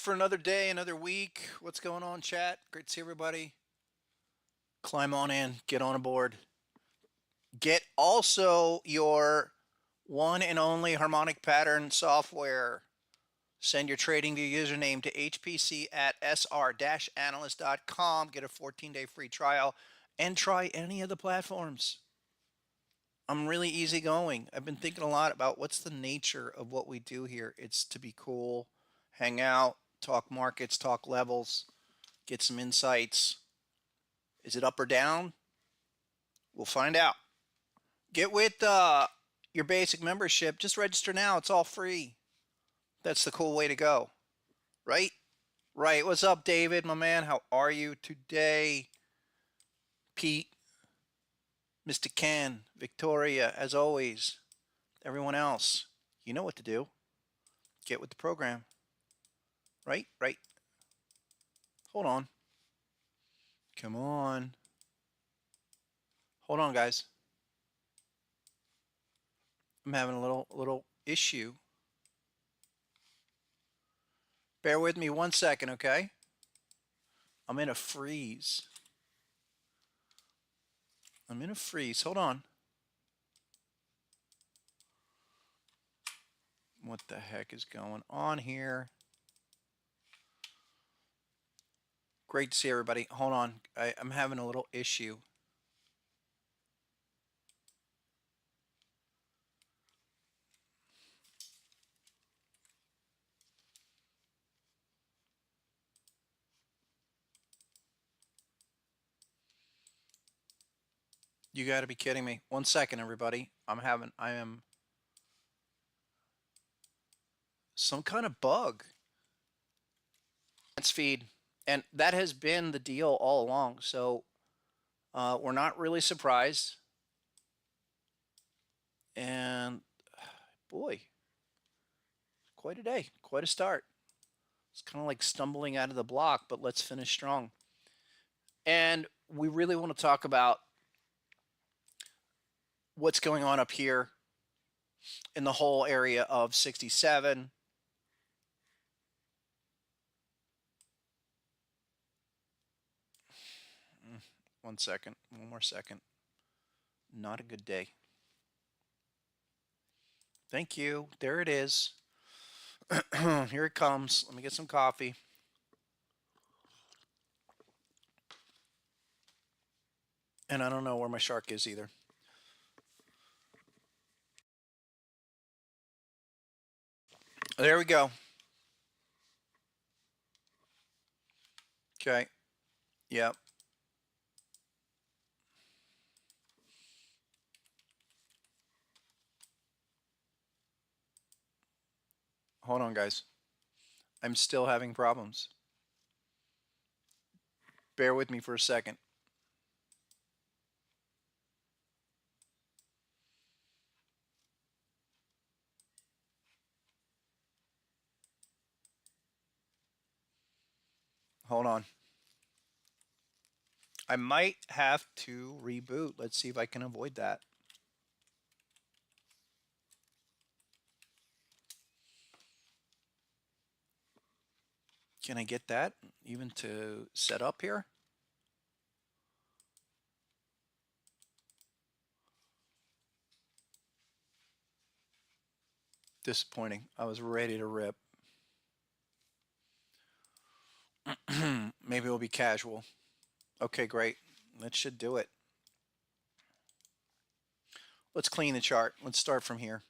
for another day, another week. What's going on, chat? Great to see everybody. Climb on in, get on board. Get also your one and only Harmonic pattern software. Send your trading view username to hpc@sr-analyst.com. Get a 14-day free trial and try any of the platforms. I'm really easygoing. I've been thinking a lot about what's the nature of what we do here. It's to be cool, hang out, talk markets, talk levels, get some insights. Is it up or down? We'll find out. Get with your basic membership. Just register now. It's all free. That's the cool way to go. Right? Right. What's up, David, my man? How are you today? Pete, Mr. Ken, Victoria, as always. Everyone else, you know what to do. Get with the program. Right? Right. Hold on. Come on. Hold on, guys. I'm having a little issue. Bear with me 1 second, okay? I'm in a freeze. I'm in a freeze. Hold on. What the heck is going on here? Great to see everybody. Hold on. I'm having a little issue. You got to be kidding me. 1 second, everybody. I am some kind of bug. It's feed. And that has been the deal all along. So we're not really surprised. And boy, quite a day, quite a start. It's kind of like stumbling out of the block, but let's finish strong. And we really want to talk about what's going on up here in the whole area of 67. One second, one more second. Not a good day. Thank you. There it is. Here it comes. Let me get some coffee. And I don't know where my shark is either. There we go. Okay. Yep. Hold on, guys. I'm still having problems. Bear with me for a second. Hold on. I might have to reboot. Let's see if I can avoid that. Can I get that even to set up here? Disappointing. I was ready to rip. Maybe it'll be casual. Okay, great. That should do it. Let's clean the chart. Let's start from here.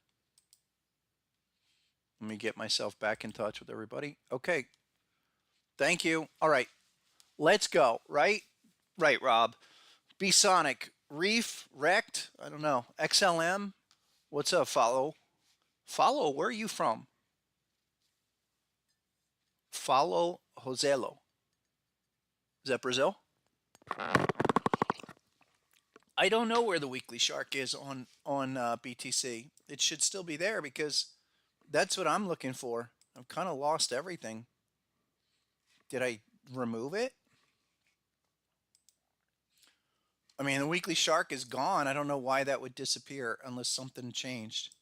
Let me get myself back in touch with everybody. Okay. Thank you. All right. Let's go. Right? Right, Rob. B-Sonic. Reef. Rect. I don't know. XLM. What's up, Follow? Follow, where are you from? Follow Joselo. Is that Brazil? I don't know where the weekly shark is on BTC. It should still be there because that's what I'm looking for. I've kind of lost everything. Did I remove it? I mean, the weekly shark is gone. I don't know why that would disappear unless something changed.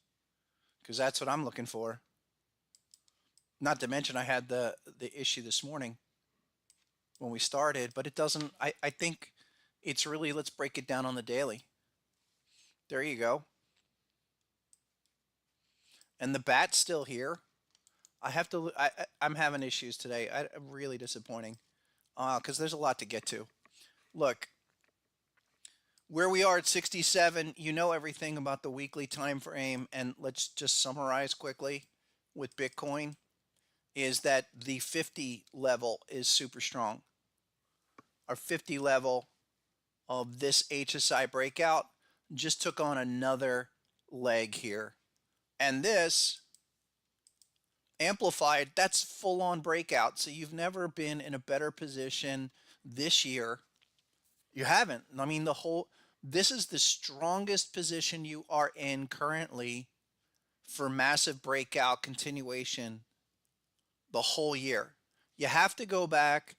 Because that's what I'm looking for. Not to mention I had the issue this morning when we started, but it doesn't, I think it's really, let's break it down on the daily. There you go. And the bat's still here. I have to, I'm having issues today. Really disappointing because there's a lot to get to. Look, where we are at 67, you know everything about the weekly time frame, and let's just summarize quickly with Bitcoin is that the 50 level is super strong. Our 50 level of this HSI breakout just took on another leg here. And this amplified, that's full on breakout. So you've never been in a better position this year. You haven't. I mean, this is the strongest position you are in currently for massive breakout continuation the whole year. You have to go back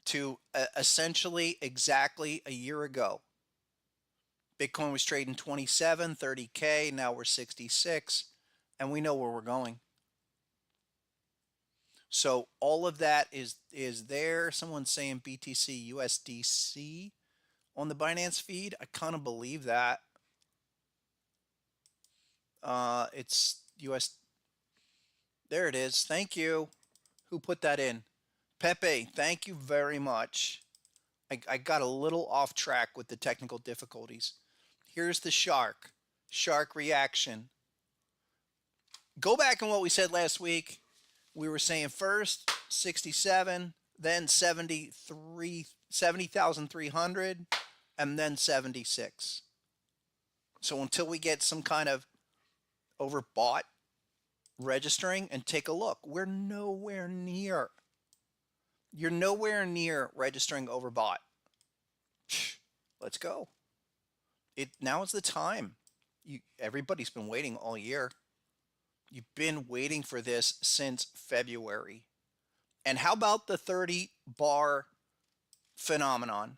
to essentially exactly a year ago. Bitcoin was trading 27, 30K. Now we're 66, and we know where we're going. So all of that is there. Someone's saying BTC USDC on the Binance feed. I kind of believe that. It's US. There it is. Thank you. Who put that in? Pepe, thank you very much. I got a little off track with the technical difficulties. Here's the shark reaction. Go back on what we said last week. We were saying first 67, then 70,300, and then 76. So until we get some kind of overbought registering, and take a look, we're nowhere near. You're nowhere near registering overbought. Let's go. Now is the time. Everybody's been waiting all year. You've been waiting for this since February. And how about the 30 bar phenomenon?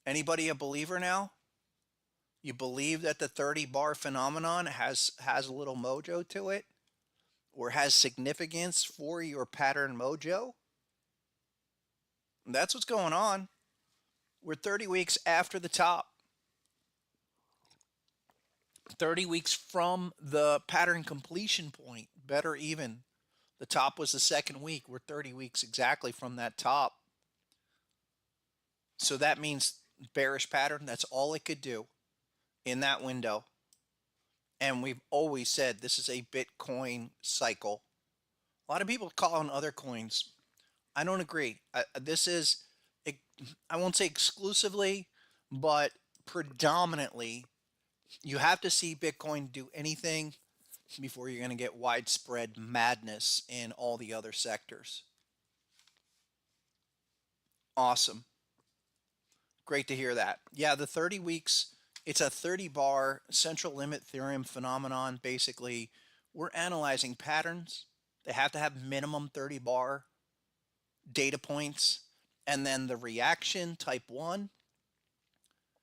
Anybody a believer now? You believe that the 30 bar phenomenon has a little mojo to it, or has significance for your pattern mojo? And that's what's going on. We're 30 weeks after the top. 30 weeks from the pattern completion point, better even. The top was the second week. We're 30 weeks exactly from that top. So that means bearish pattern. That's all it could do in that window. And we've always said this is a Bitcoin cycle. A lot of people call on other coins. I don't agree. This is, I won't say exclusively, but predominantly, you have to see Bitcoin do anything before you're going to get widespread madness in all the other sectors. Awesome. Great to hear that. Yeah, the 30 weeks, it's a 30 bar central limit theorem phenomenon. Basically, we're analyzing patterns. They have to have minimum 30 bar data points. And then the reaction type 1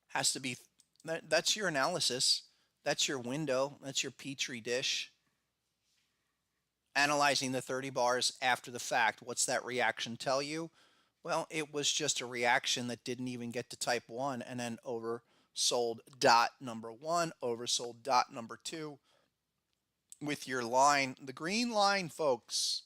has to be, that's your analysis. That's your window. That's your petri dish. Analyzing the 30 bars after the fact. What's that reaction tell you? Well, it was just a reaction that didn't even get to type 1, and then oversold dot number 1, oversold dot number 2 with your line, the green line, folks.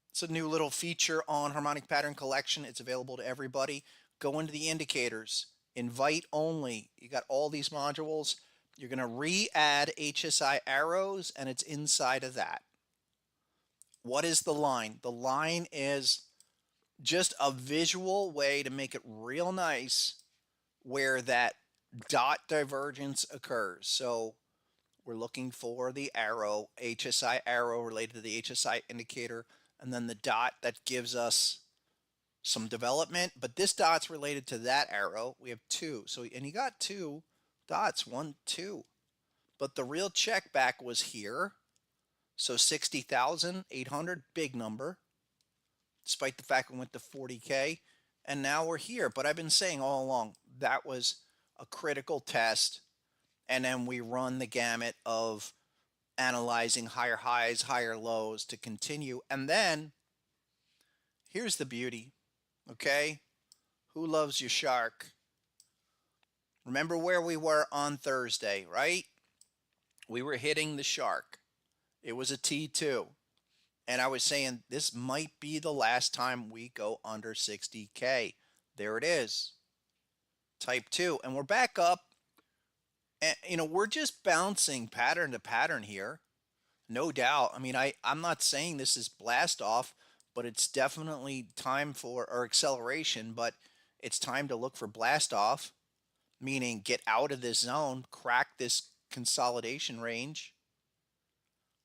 It's a new little feature on Harmonic Pattern Collection. It's available to everybody. Go into the indicators, invite only. You got all these modules. You're going to re-add HSI arrows, and it's inside of that. What is the line? The line is just a visual way to make it real nice where that dot divergence occurs. So we're looking for the arrow, HSI arrow related to the HSI indicator, and then the dot that gives us some development. But this dot's related to that arrow. We have 2. So, and you got 2 dots, 1, 2. But the real check back was here. So 60,800, big number, despite the fact we went to 40K. And now we're here. But I've been saying all along, that was a critical test. And then we run the gamut of analyzing higher highs, higher lows to continue. And then here's the beauty, okay? Who loves your shark? Remember where we were on Thursday, right? We were hitting the shark. It was a T2. And I was saying this might be the last time we go under 60K. There it is. Type 2. And we're back up. And, we're just bouncing pattern to pattern here. No doubt. I mean, I'm not saying this is blast off, but it's definitely time for, or acceleration, but it's time to look for blast off, meaning get out of this zone, crack this consolidation range.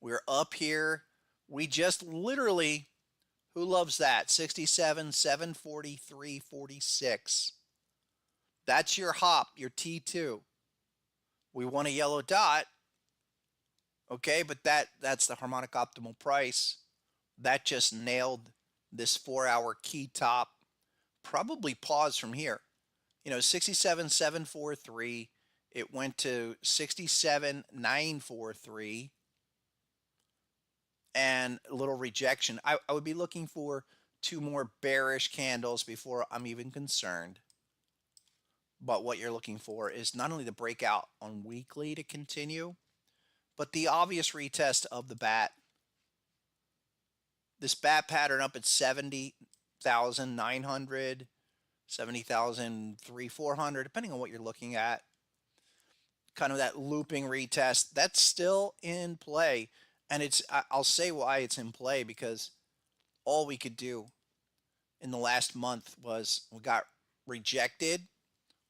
We're up here. We just literally, who loves that? 67, 743, 46. That's your hop, your T2. We want a yellow dot. Okay, but that's the harmonic optimal price. That just nailed this 4-hour key top. Probably pause from here. 67, 743. It went to 67, 943. And a little rejection. I would be looking for 2 more bearish candles before I'm even concerned. But what you're looking for is not only the breakout on weekly to continue, but the obvious retest of the bat. This bat pattern up at 70,900, 70,300, 400, depending on what you're looking at. Kind of that looping retest. That's still in play. And I'll say why it's in play, because all we could do in the last month was we got rejected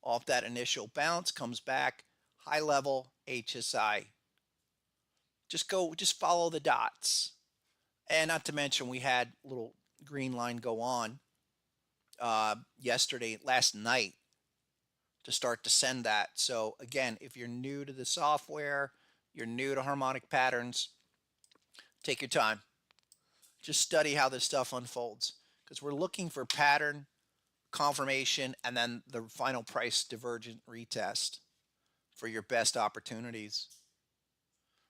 off that initial bounce, comes back, high level HSI. Just follow the dots. And not to mention we had a little green line go on last night to start to send that. So again, if you're new to the software, you're new to harmonic patterns, take your time. Just study how this stuff unfolds, because we're looking for pattern confirmation and then the final price divergent retest for your best opportunities.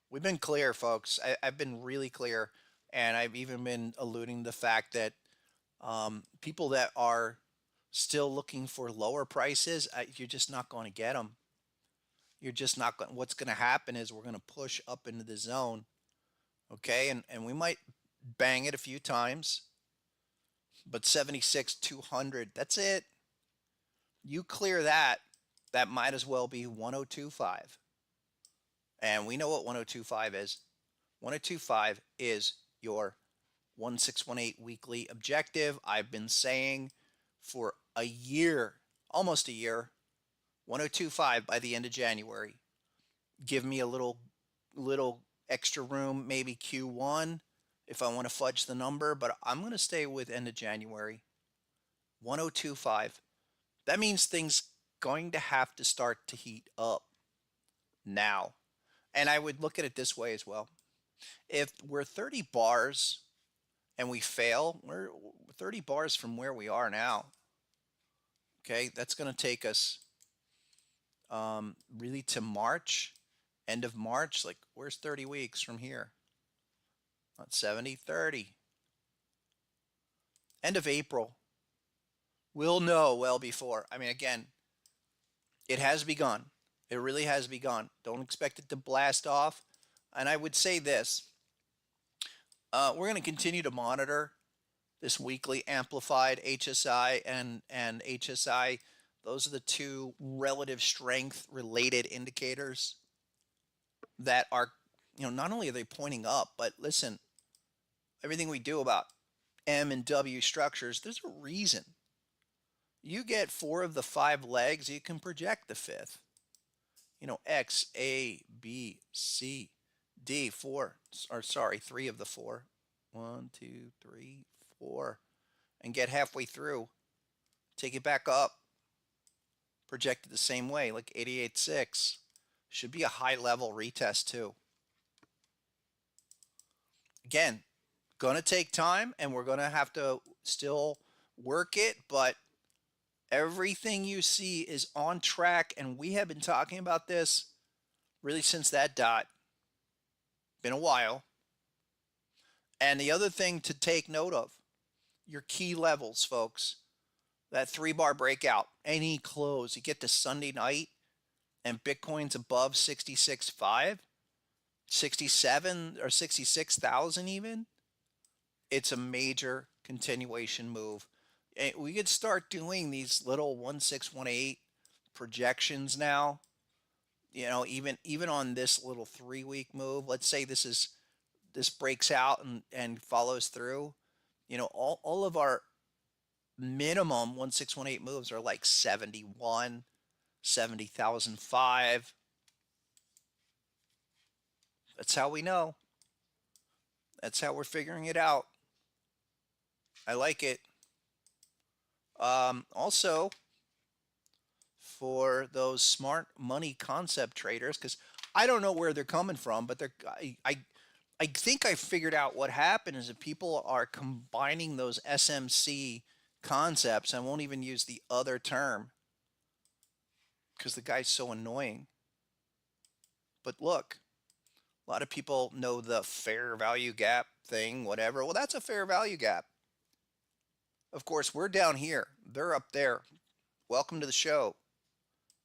We've been clear, folks. I've been really clear, and I've even been alluding to the fact that people that are still looking for lower prices, you're just not going to get them. You're just not going. What's going to happen is we're going to push up into the zone. Okay, and we might bang it a few times, but 76, 200, that's it. You clear that, that might as well be 1025. And we know what 1025 is. 1025 is your 1618 weekly objective. I've been saying for a year, almost a year, 1025 by the end of January. Give me a little extra room, maybe Q1 if I want to fudge the number, but I'm going to stay with end of January. 1025. That means things going to have to start to heat up now. And I would look at it this way as well. If we're 30 bars and we fail, we're 30 bars from where we are now. Okay, that's going to take us really to March. End of March, like where's 30 weeks from here? Not 70, 30. End of April. We'll know well before. I mean, again, it has begun. It really has begun. Don't expect it to blast off. And I would say this. We're going to continue to monitor this weekly amplified HSI and HSI. Those are the two relative strength related indicators that are, not only are they pointing up, but listen, everything we do about M and W structures, there's a reason. You get 4 of the 5 legs, you can project the 5th. X, A, B, C, D, 3 of the 4. 1, 2, 3, 4. And get halfway through. Take it back up. Project it the same way, like 88.6. Should be a high level retest too. Again, going to take time and we're going to have to still work it, but everything you see is on track, and we have been talking about this really since that dot. Been a while. And the other thing to take note of, your key levels, folks. That 3-bar breakout, any close, you get to Sunday night and Bitcoin's above 66.5, 67 or 66,000 even. It's a major continuation move. And we could start doing these little 1618 projections now. You know, even on this little 3-week move, let's say this breaks out and follows through. You know, all of our minimum 1618 moves are like 71, 70,005. That's how we know. That's how we're figuring it out. I like it. Also, for those smart money concept traders, because I don't know where they're coming from, but I think I figured out what happened is that people are combining those SMC concepts. I won't even use the other term because the guy's so annoying. But look, a lot of people know the fair value gap thing, whatever. Well, that's a fair value gap. Of course, we're down here. They're up there. Welcome to the show,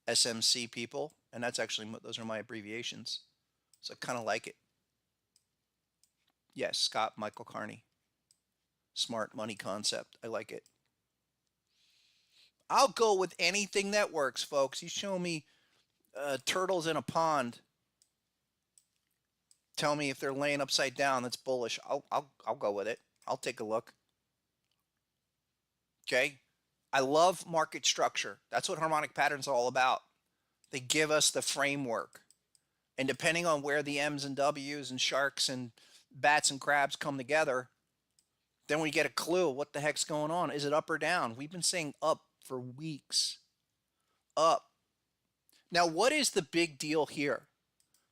SMC people. And that's actually, those are my abbreviations. So I kind of like it. Yes, Scott Michael Carney. Smart money concept. I like it. I'll go with anything that works, folks. You show me turtles in a pond. Tell me if they're laying upside down. That's bullish. I'll go with it. I'll take a look. Okay. I love market structure. That's what harmonic patterns are all about. They give us the framework. And depending on where the M's and W's and sharks and bats and crabs come together, then we get a clue what the heck's going on. Is it up or down? We've been saying up for weeks. Up. Now, what is the big deal here?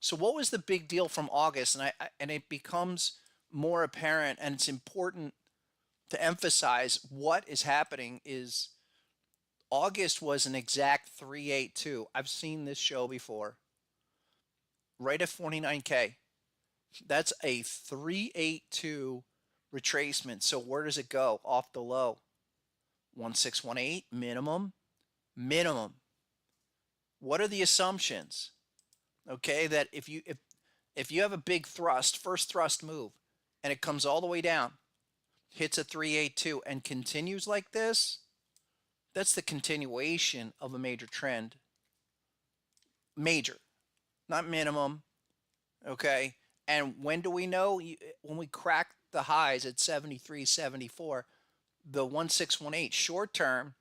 So what was the big deal from August? And it becomes more apparent, and it's important to emphasize what is happening is August was an exact 382. I've seen this show before. Right at 49K. That's a 382 retracement. So where does it go? Off the low. 1618 minimum. Minimum. What are the assumptions? Okay, that if you have a big thrust, first thrust move, and it comes all the way down, hits a 382 and continues like this, that's the continuation of a major trend. Major, not minimum. Okay, and when do we know? When we crack the highs at 73, 74, the 1618 short term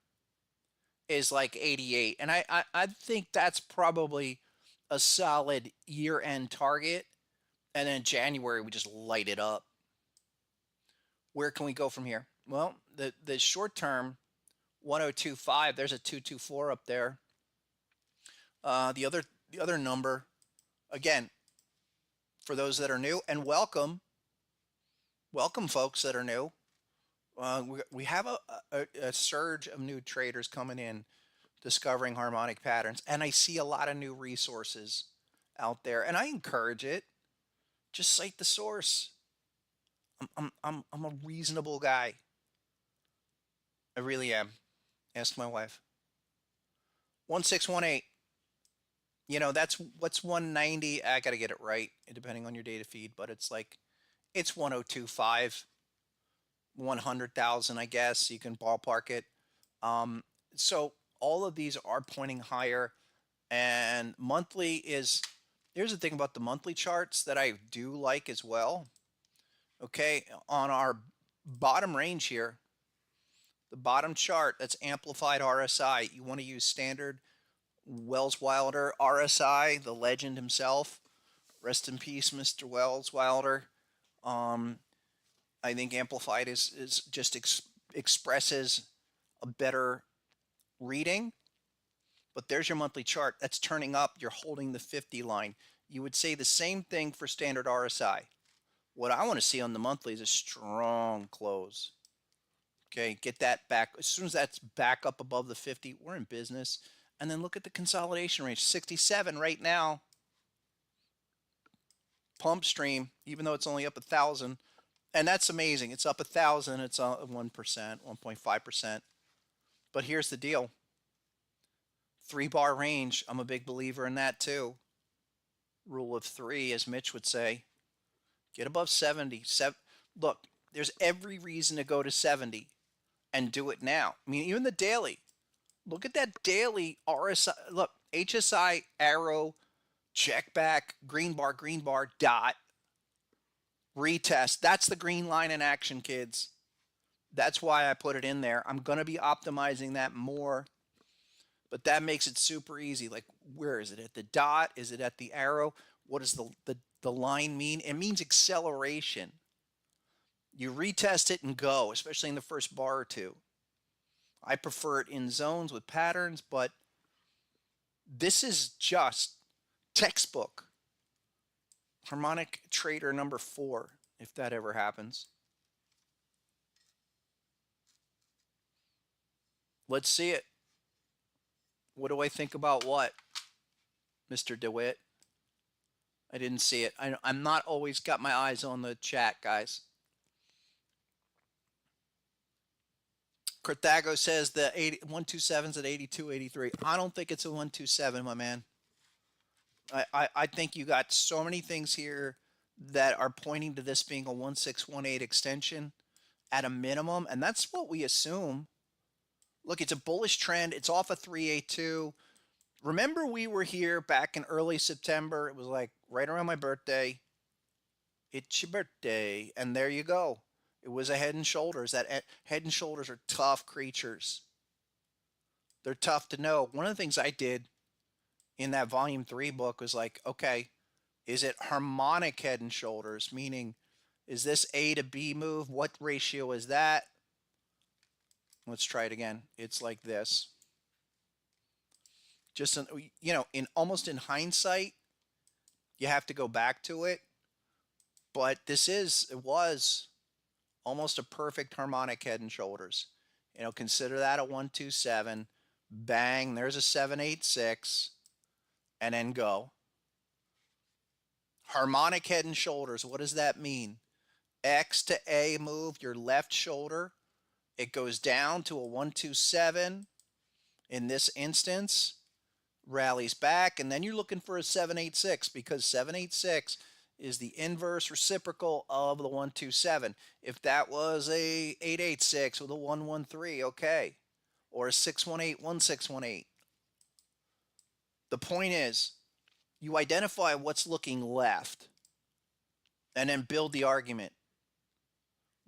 is like 88. And I think that's probably a solid year-end target. And then in January, we just light it up. Where can we go from here? Well, the short term, 1025, there's a 224 up there. The other number, again, for those that are new, and welcome folks that are new. We have a surge of new traders coming in, discovering harmonic patterns, and I see a lot of new resources out there, and I encourage it. Just cite the source. I'm a reasonable guy. I really am. Ask my wife. 1618. You know, that's what's 190. I got to get it right, depending on your data feed, but it's 1025, 100,000, I guess. You can ballpark it. So all of these are pointing higher, and monthly is, here's the thing about the monthly charts that I do like as well. Okay, on our bottom range here, the bottom chart, that's amplified RSI. You want to use standard Wells Wilder RSI, the legend himself. Rest in peace, Mr. Wells Wilder. I think amplified is just expresses a better reading. But there's your monthly chart. That's turning up. You're holding the 50 line. You would say the same thing for standard RSI. What I want to see on the monthly is a strong close. Okay, get that back. As soon as that's back up above the 50, we're in business. And then look at the consolidation range, 67 right now. pump stream, even though it's only up 1,000. And that's amazing. It's up 1,000. It's 1%, 1.5%. But here's the deal. 3-bar range. I'm a big believer in that too. Rule of 3, as Mitch would say. Get above 70. Look, there's every reason to go to 70 and do it now. I mean, even the daily. Look at that daily RSI. Look, HSI, arrow, check back, green bar, dot, retest. That's the green line in action, kids. That's why I put it in there. I'm going to be optimizing that more, but that makes it super easy. Like, where is it? At the dot? Is it at the arrow? What does the line mean? It means acceleration. You retest it and go, especially in the first bar or two. I prefer it in zones with patterns, but this is just textbook harmonic trader number 4, if that ever happens. Let's see it. What do I think about what, Mr. DeWitt? I didn't see it. I'm not always got my eyes on the chat, guys. Carthago says the 127's at 82.83. I don't think it's a 127, my man. I think you got so many things here that are pointing to this being a 1618 extension at a minimum, and that's what we assume. Look, it's a bullish trend. It's off a 382. Remember, we were here back in early September. It was like right around my birthday. It's your birthday, and there you go. It was a head and shoulders. That head and shoulders are tough creatures. They're tough to know. One of the things I did in that volume 3 book was like, okay, is it harmonic head and shoulders? Meaning, is this A to B move? What ratio is that? Let's try it again. It's like this. Just, you know, almost in hindsight, you have to go back to it. But it was almost a perfect harmonic head and shoulders. You know, consider that a 127. Bang, there's a 786. And then go. Harmonic head and shoulders, what does that mean? X to A move, your left shoulder. It goes down to a 127. In this instance, rallies back, and then you're looking for a 786 because 786 is the inverse reciprocal of the 127. If that was a 886 with a 113, okay, or a 618, 1618. The point is, you identify what's looking left and then build the argument.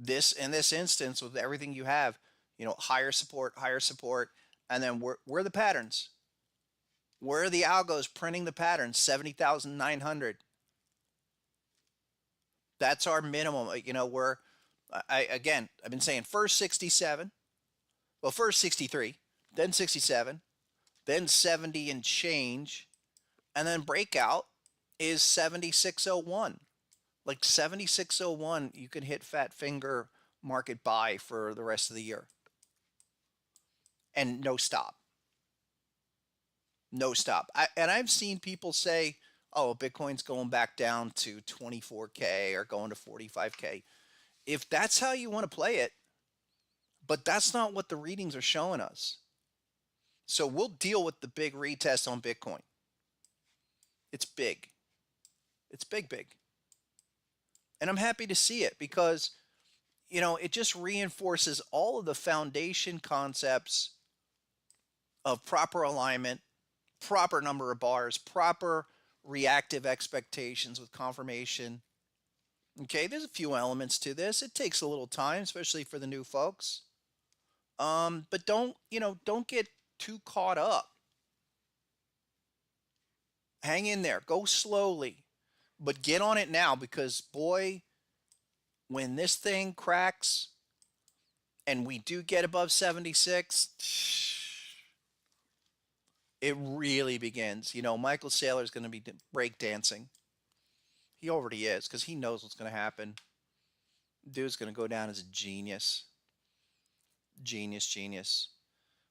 This, in this instance, with everything you have, you know, higher support, and then where are the patterns? Where are the algos printing the patterns? 70,900. That's our minimum. You know, I've been saying first 67, well, first 63, then 67, then 70 and change, and then breakout is 7601. Like 7601, you can hit fat finger market buy for the rest of the year. And no stop. No stop. And I've seen people say, oh, Bitcoin's going back down to 24K or going to 45K. If that's how you want to play it, but that's not what the readings are showing us. So we'll deal with the big retest on Bitcoin. It's big. It's big. And I'm happy to see it because, you know, it just reinforces all of the foundation concepts of proper alignment, proper number of bars, proper reactive expectations with confirmation. Okay, there's a few elements to this. It takes a little time, especially for the new folks. But don't get too caught up. Hang in there. Go slowly. But get on it now because, boy, when this thing cracks and we do get above 76, it really begins. You know, Michael Saylor's going to be breakdancing. He already is because he knows what's going to happen. Dude's going to go down as a genius. Genius.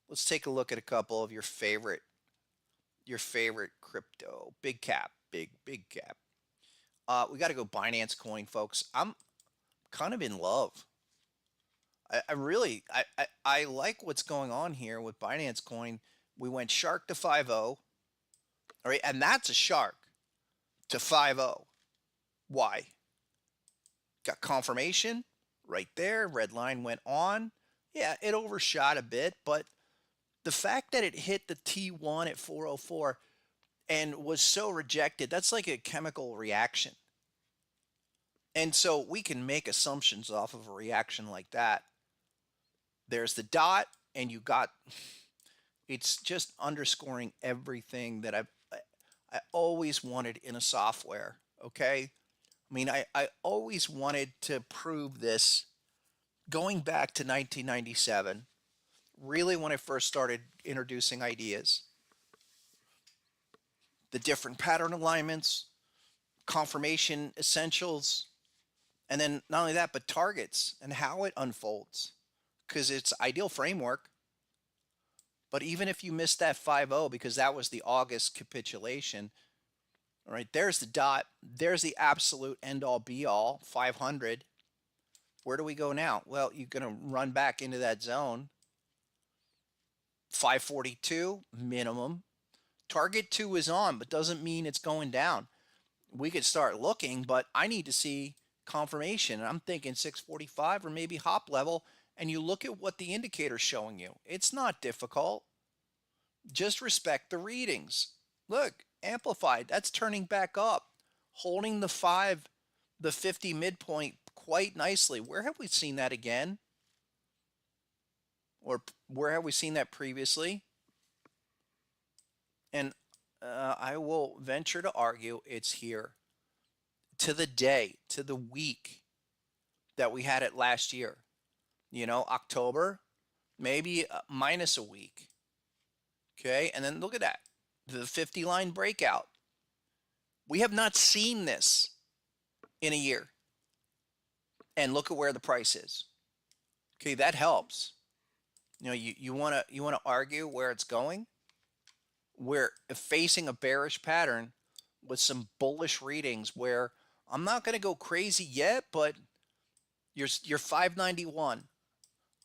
Let's take a look at a couple of your favorite crypto. Big cap. We got to go Binance Coin, folks. I'm kind of in love. I really, I like what's going on here with Binance Coin. We went shark to 5-0, all right, and that's a shark to 5-0. Why? Got confirmation right there. Red line went on. Yeah, it overshot a bit, but the fact that it hit the T1 at 404 and was so rejected, that's like a chemical reaction. And so we can make assumptions off of a reaction like that. There's the dot, and you got, it's just underscoring everything that I always wanted in a software. Okay. I mean, I always wanted to prove this going back to 1997, really when I first started introducing ideas. The different pattern alignments, confirmation essentials, and then not only that, but targets and how it unfolds. Because it's ideal framework. But even if you missed that 5-0, because that was the August capitulation, all right, there's the dot. There's the absolute end all be all, 500. Where do we go now? Well, you're going to run back into that zone. 542 minimum. Target 2 is on, but doesn't mean it's going down. We could start looking, but I need to see confirmation. I'm thinking 645 or maybe hop level, and you look at what the indicator's showing you. It's not difficult. Just respect the readings. Look, amplified, that's turning back up, holding the 50 midpoint quite nicely. Where have we seen that again? Or where have we seen that previously? And I will venture to argue it's here. To the day, to the week that we had it last year. October, maybe minus a week. Okay, and then look at that. The 50 line breakout. We have not seen this in a year. And look at where the price is. Okay, that helps. You want to argue where it's going? We're facing a bearish pattern with some bullish readings where I'm not going to go crazy yet, but you're 591.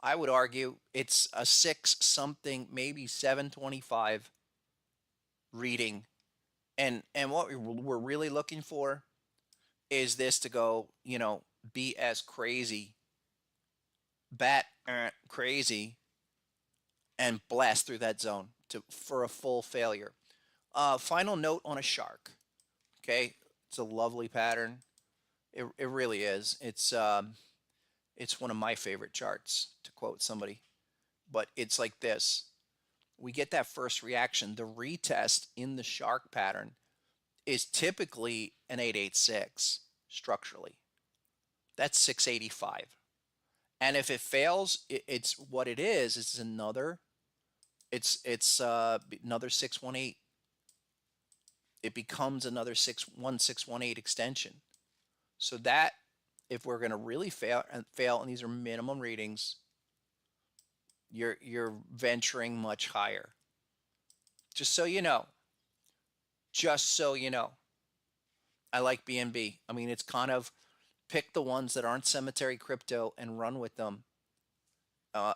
I would argue it's a 6 something, maybe 725 reading. And what we're really looking for is this to go, be as crazy, crazy, and blast through that zone for a full failure. Final note on a shark. Okay, it's a lovely pattern. It really is. It's one of my favorite charts, to quote somebody. But it's like this. We get that first reaction. The retest in the shark pattern is typically an 886 structurally. That's 685. And if it fails, it's what it is. It's another 618. It becomes another 1618 extension. So that, if we're going to really fail, and these are minimum readings, you're venturing much higher. Just so you know. Just so you know. I like BNB. I mean, it's kind of pick the ones that aren't cemetery crypto and run with them,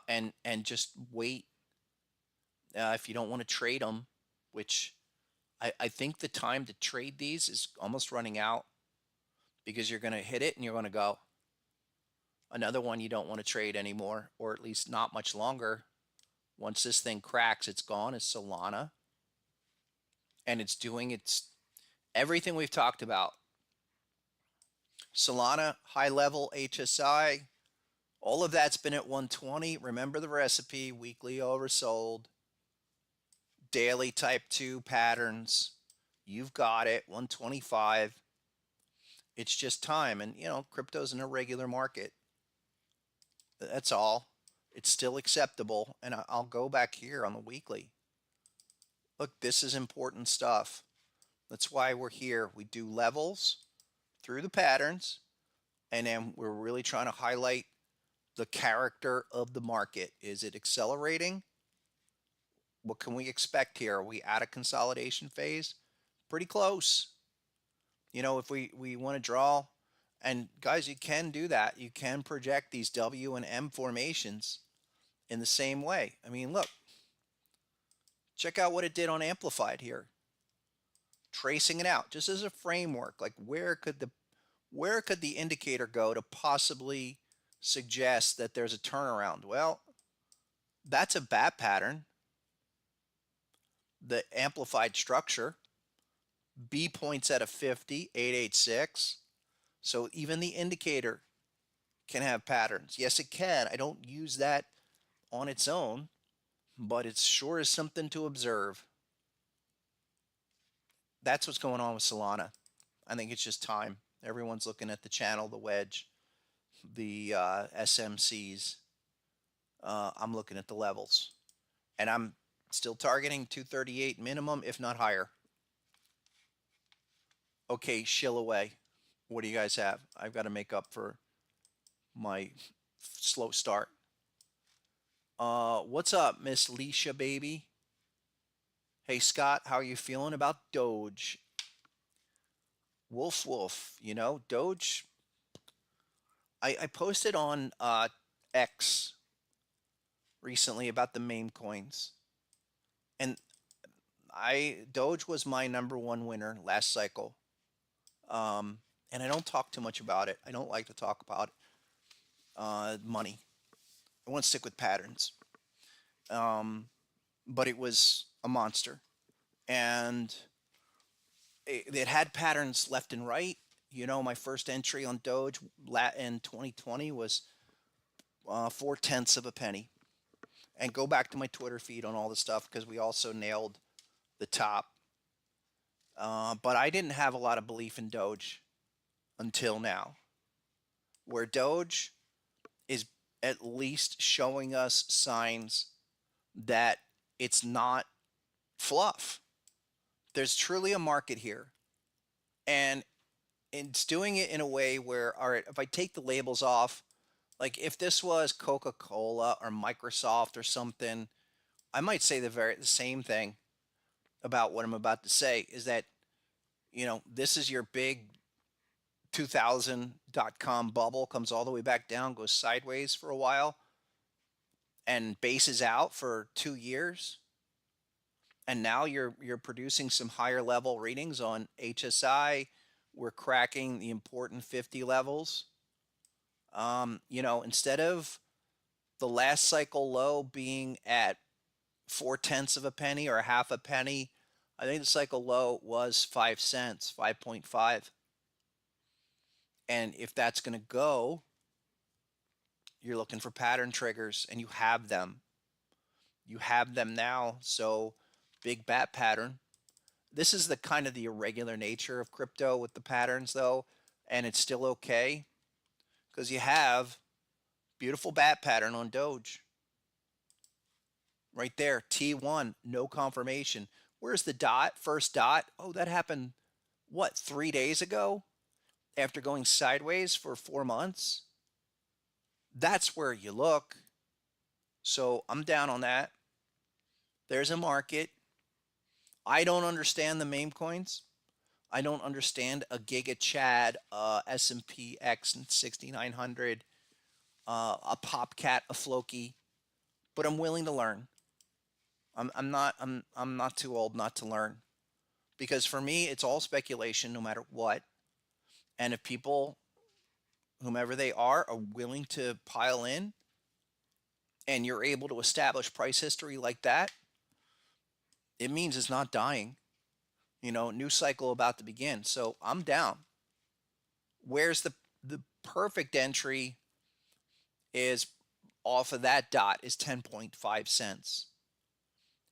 and just wait. If you don't want to trade them, which I think the time to trade these is almost running out, because you're going to hit it and you're going to go. Another one you don't want to trade anymore, or at least not much longer. Once this thing cracks, it's gone, is Solana. And it's doing everything we've talked about. Solana, high level HSI, all of that's been at 120. Remember the recipe, weekly oversold, daily type 2 patterns. You've got it, 125. It's just time. And, crypto's an irregular market. That's all. It's still acceptable. And I'll go back here on the weekly. Look, this is important stuff. That's why we're here. We do levels through the patterns, and then we're really trying to highlight the character of the market. Is it accelerating? What can we expect here? Are we at a consolidation phase? Pretty close. You know, if we want to draw, and guys, you can do that. You can project these W and M formations in the same way. I mean, look, check out what it did on Amplified here. Tracing it out just as a framework, like where could the indicator go to possibly suggest that there's a turnaround? Well, that's a bat pattern. The amplified structure, B points at a 50, 886. So even the indicator can have patterns. Yes, it can. I don't use that on its own, but it sure is something to observe. That's what's going on with Solana. I think it's just time. Everyone's looking at the channel, the wedge, the SMCs. I'm looking at the levels, and I'm still targeting 238 minimum, if not higher. Okay, shill away. What do you guys have? I've got to make up for my slow start. What's up, Miss Leisha, baby? Hey, Scott, how are you feeling about Doge? Wolf, you know, Doge. I posted on X recently about the meme coins, and Doge was my #1 winner last cycle. And I don't talk too much about it. I don't like to talk about money. I want to stick with patterns. But it was a monster, and it had patterns left and right. You know, my first entry on Doge in 2020 was 4/10 of a penny. And go back to my Twitter feed on all the stuff because we also nailed the top. But I didn't have a lot of belief in Doge until now, where Doge is at least showing us signs that it's not fluff. There's truly a market here. And it's doing it in a way where, all right, if I take the labels off, like if this was Coca-Cola or Microsoft or something, I might say the same thing about what I'm about to say, is that, you know, this is your big 2000.com bubble, comes all the way back down, goes sideways for a while, and bases out for 2 years. And now you're producing some higher level readings on HSI. We're cracking the important 50 levels. You know, instead of the last cycle low being at 4/10 of a penny or a half a penny, I think the cycle low was 5 cents, 5.5. And if that's going to go, you're looking for pattern triggers, and you have them. You have them now. So big bat pattern. This is the kind of the irregular nature of crypto with the patterns, though, and it's still okay because you have beautiful bat pattern on Doge. Right there, T1, no confirmation. Where's the dot? First dot. Oh, that happened, what, 3 days ago after going sideways for 4 months? That's where you look. So I'm down on that. There's a market. I don't understand the meme coins. I don't understand a Giga Chad, S&P X 6900, a Popcat, a Floki, but I'm willing to learn. I'm not too old not to learn, because for me it's all speculation no matter what. And if people, whomever they are willing to pile in, and you're able to establish price history like that, it means it's not dying. You know, new cycle about to begin. So I'm down. Where's the perfect entry is off of that dot is 10.5 cents.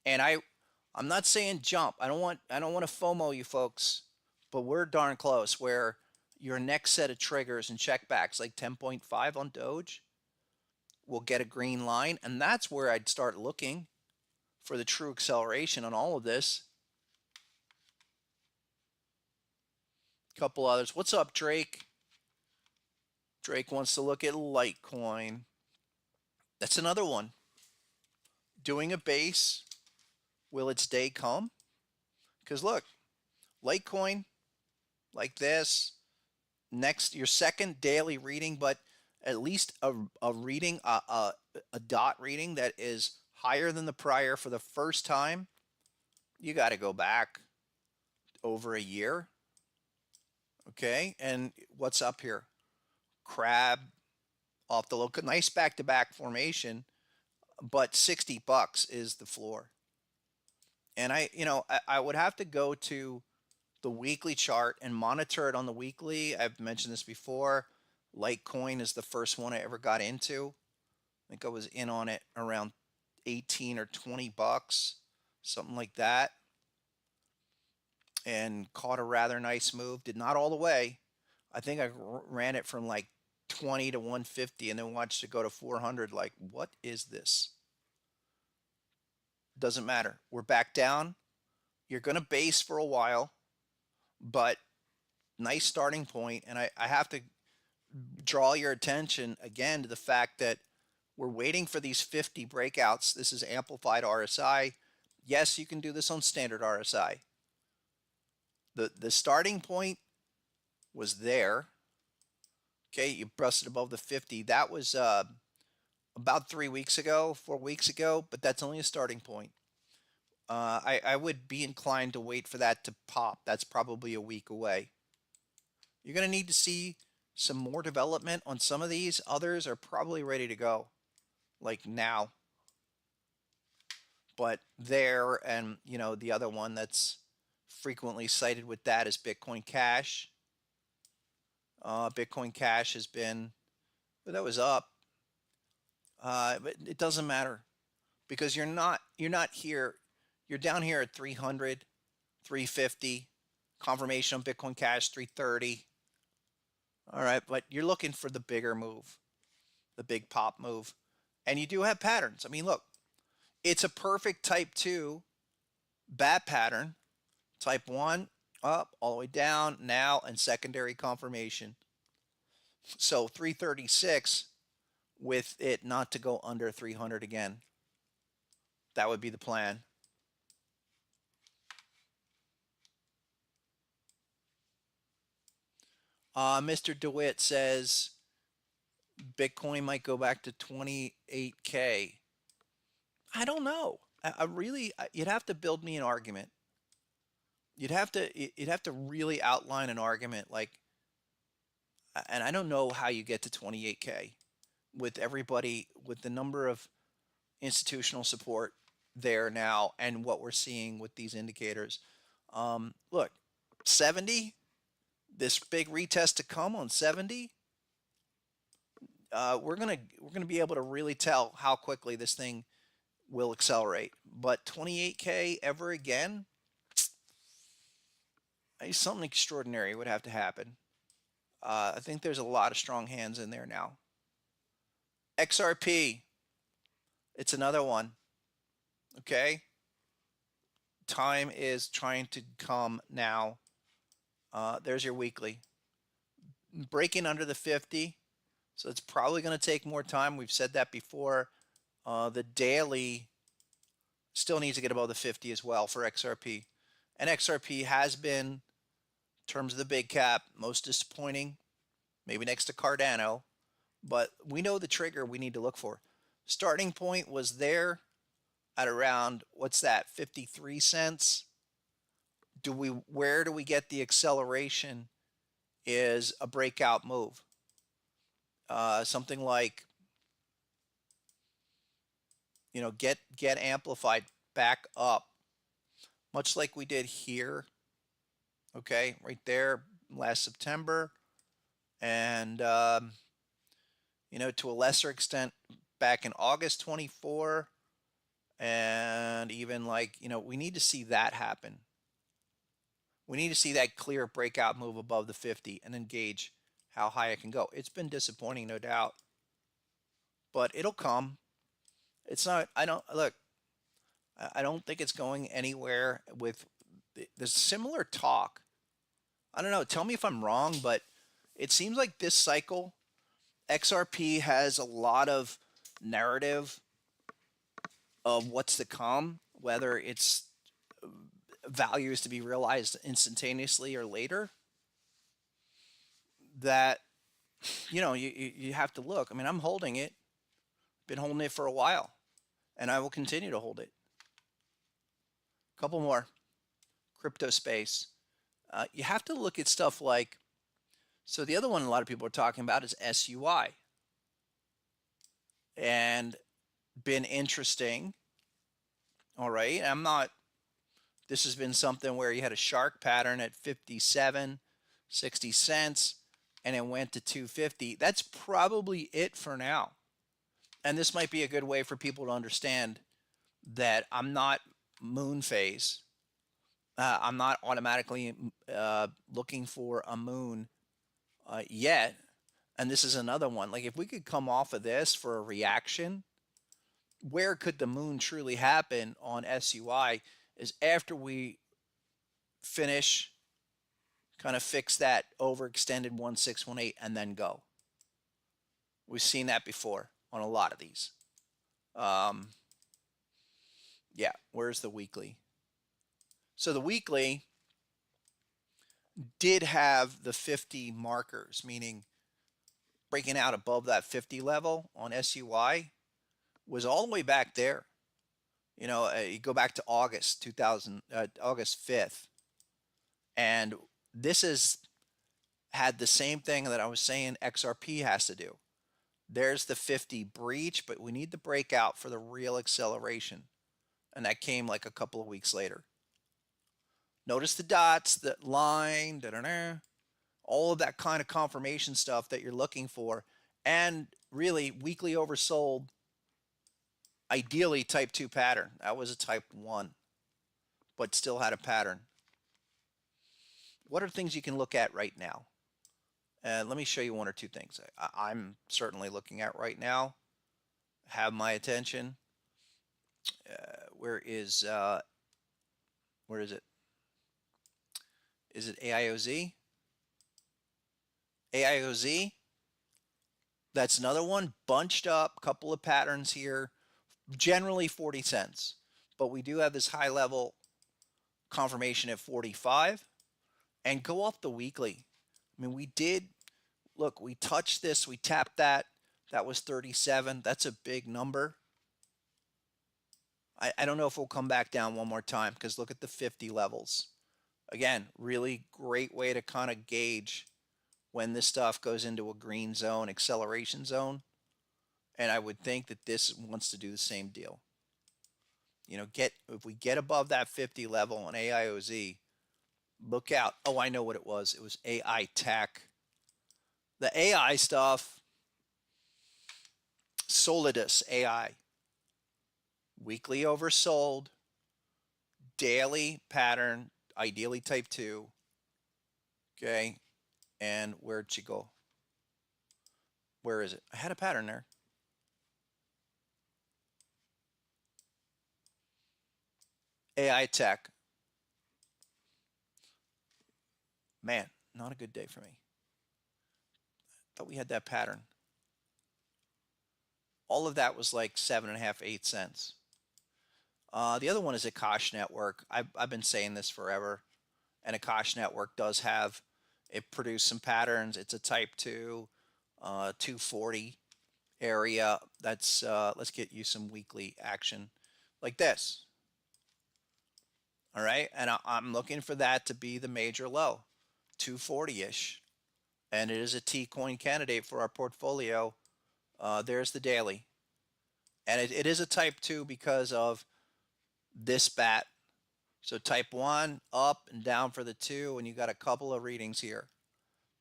And I'm not saying jump. I don't want to FOMO you folks, but we're darn close where your next set of triggers and checkbacks like 10.5 on Doge will get a green line, and that's where I'd start looking for the true acceleration on all of this. Couple others. What's up, Drake? Drake wants to look at Litecoin. That's another one. Doing a base. Will its day come? Because look, Litecoin, like this. Next, your second daily reading, but at least a reading, a dot reading that is higher than the prior for the first time, you got to go back over a year. Okay, and what's up here? Crab off the low, nice back-to-back formation, but 60 bucks is the floor. And I would have to go to the weekly chart and monitor it on the weekly. I've mentioned this before. Litecoin is the first one I ever got into. I think I was in on it around 18 or 20 bucks, something like that. And caught a rather nice move. Did not all the way. I think I ran it from like 20 to 150 and then watched it go to 400. Like, what is this? Doesn't matter. We're back down. You're going to base for a while, but nice starting point. And I have to draw your attention again to the fact that we're waiting for these 50 breakouts. This is amplified RSI. Yes, you can do this on standard RSI. The starting point was there. Okay, you busted above the 50. That was about 3 weeks ago, 4 weeks ago, but that's only a starting point. I would be inclined to wait for that to pop. That's probably a week away. You're going to need to see some more development on some of these. Others are probably ready to go, like now. But there, and the other one that's frequently cited with that is Bitcoin Cash. Bitcoin Cash has been, but that was up. But it doesn't matter because you're not here. You're down here at 300, 350. Confirmation on Bitcoin Cash 330. All right, but you're looking for the bigger move, the big pop move, and you do have patterns. I mean, look, it's a perfect type 2 bat pattern. Type 1 up, all the way down now, and secondary confirmation. So 336 with it not to go under 300 again. That would be the plan. Mr. DeWitt says Bitcoin might go back to 28K. I don't know. I really, you'd have to build me an argument. You'd have to really outline an argument, like, and I don't know how you get to 28K with everybody, with the number of institutional support there now and what we're seeing with these indicators. Look, 70, this big retest to come on 70. We're gonna be able to really tell how quickly this thing will accelerate. But 28K ever again, something extraordinary would have to happen. I think there's a lot of strong hands in there now. XRP, it's another one. Okay, time is trying to come now. There's your weekly. Breaking under the 50, so it's probably going to take more time. We've said that before. The daily still needs to get above the 50 as well for XRP. And XRP has been, in terms of the big cap, most disappointing, maybe next to Cardano. But we know the trigger we need to look for. Starting point was there at around, what's that, 53 cents. Where do we get the acceleration is a breakout move. Something like, get amplified back up, much like we did here. Okay, right there last September. And, to a lesser extent back in August 24. And even we need to see that happen. We need to see that clear breakout move above the 50 and then gauge how high it can go. It's been disappointing, no doubt, but it'll come. It's not, I don't think it's going anywhere with the similar talk. I don't know. Tell me if I'm wrong, but it seems like this cycle, XRP has a lot of narrative of what's to come, whether it's value is to be realized instantaneously or later. that, you have to look. I mean, I'm holding it, been holding it for a while, and I will continue to hold it. A couple more. Crypto space. You have to look at stuff like, so the other one a lot of people are talking about is SUI. And been interesting. All right. This has been something where you had a shark pattern at 57, 60 cents, and it went to 250. That's probably it for now. And this might be a good way for people to understand that I'm not moon phase. I'm not automatically looking for a moon yet. And this is another one. Like if we could come off of this for a reaction, where could the moon truly happen on SUI is after we finish, kind of fix that overextended 1618 and then go. We've seen that before on a lot of these. Yeah, where's the weekly? So the weekly did have the 50 markers, meaning breaking out above that 50 level on SUI was all the way back there. You go back to August 5th, and this has had the same thing that I was saying XRP has to do. There's the 50 breach, but we need the breakout for the real acceleration, and that came like a couple of weeks later. Notice the dots, the line, all of that kind of confirmation stuff that you're looking for, and really weekly oversold. Ideally type 2 pattern. That was a type 1, but still had a pattern. What are things you can look at right now? Let me show you one or two things I'm certainly looking at right now. Have my attention. Where is it? Is it AIOZ? AIOZ. That's another one. Bunched up, couple of patterns here. Generally 40 cents. But we do have this high level confirmation at 45. And go off the weekly. I mean, we did, look, we touched this, we tapped that. That was 37. That's a big number. I don't know if we'll come back down one more time because look at the 50 levels. Again, really great way to kind of gauge when this stuff goes into a green zone, acceleration zone. And I would think that this wants to do the same deal. If we get above that 50 level on AIOZ, look out. Oh, I know what it was. It was AI tech. The AI stuff, Solidus AI. Weekly oversold. Daily pattern, ideally type 2. Okay. And where'd you go? Where is it? I had a pattern there. AI tech. Man, not a good day for me. Thought we had that pattern. All of that was like 7.5, 8 cents. The other one is Akash Network. I've been saying this forever. And Akash Network does have, it produced some patterns. It's a type 2, 240 area. That's, let's get you some weekly action like this. All right. And I'm looking for that to be the major low, 240-ish. And it is a T-coin candidate for our portfolio. There's the daily. And it is a type 2 because of this bat. So type 1 up and down for the 2, and you got a couple of readings here.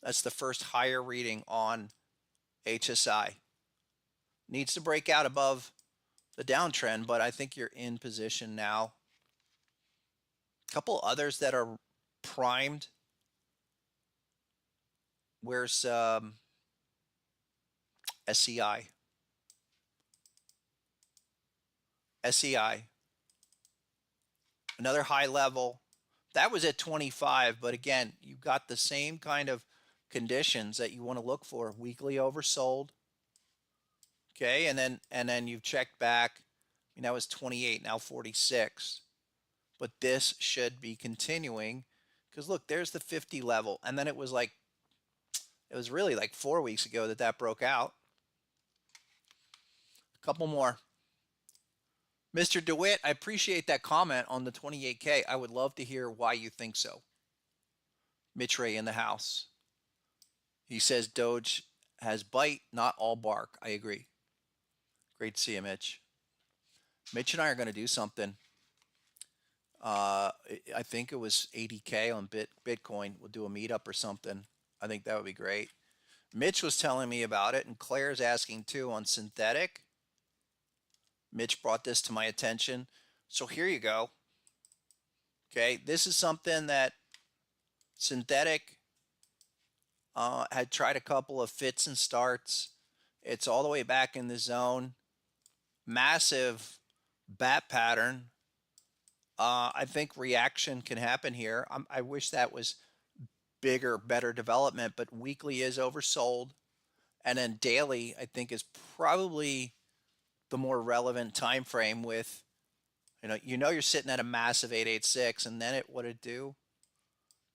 That's the first higher reading on HSI. Needs to break out above the downtrend, but I think you're in position now. A couple others that are primed. Where's SEI? SEI. Another high level. That was at 25, but again, you've got the same kind of conditions that you want to look for. Weekly oversold. Okay, and then you've checked back. I mean, that was 28, now 46. But this should be continuing because look, there's the 50 level, and then it was like It was really like 4 weeks ago that that broke out. A couple more. Mr. DeWitt, I appreciate that comment on the 28K. I would love to hear why you think so. Mitch Ray in the house. He says Doge has bite, not all bark. I agree. Great to see you, Mitch. Mitch and I are going to do something. I think it was 80K on Bitcoin. We'll do a meetup or something. I think that would be great. Mitch was telling me about it, and Claire's asking too on synthetic. Mitch brought this to my attention. So here you go. Okay, this is something that synthetic had tried a couple of fits and starts. It's all the way back in the zone. Massive bat pattern. I think reaction can happen here. I wish that was bigger, better development, but weekly is oversold. And then daily, I think, is probably the more relevant time frame with, you know you're sitting at a massive 886, and then what it do?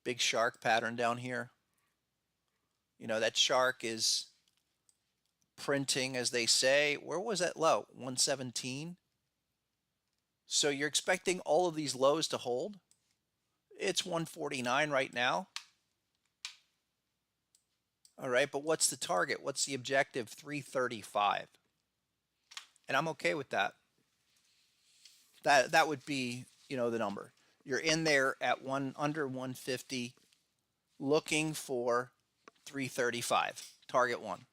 Big shark pattern down here. That shark is printing, as they say. Where was that low? 117. So you're expecting all of these lows to hold. It's 149 right now. All right, but what's the target? What's the objective? 335. And I'm okay with that. That would be, the number. You're in there at under 150, looking for 335. Target one.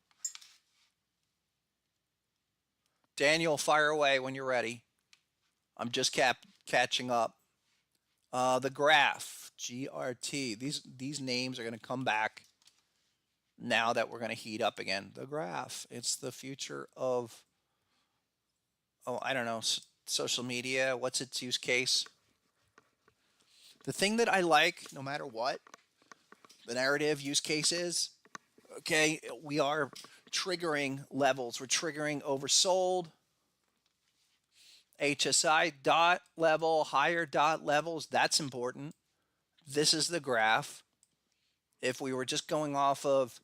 Daniel, fire away when you're ready. I'm just catching up. The graph, GRT. These names are going to come back now that we're going to heat up again. The graph. It's the future of, I don't know, social media. What's its use case? The thing that I like, no matter what the narrative use case is, okay, we are triggering levels. We're triggering oversold. HSI dot level, higher dot levels, that's important. This is the graph. If we were just going off of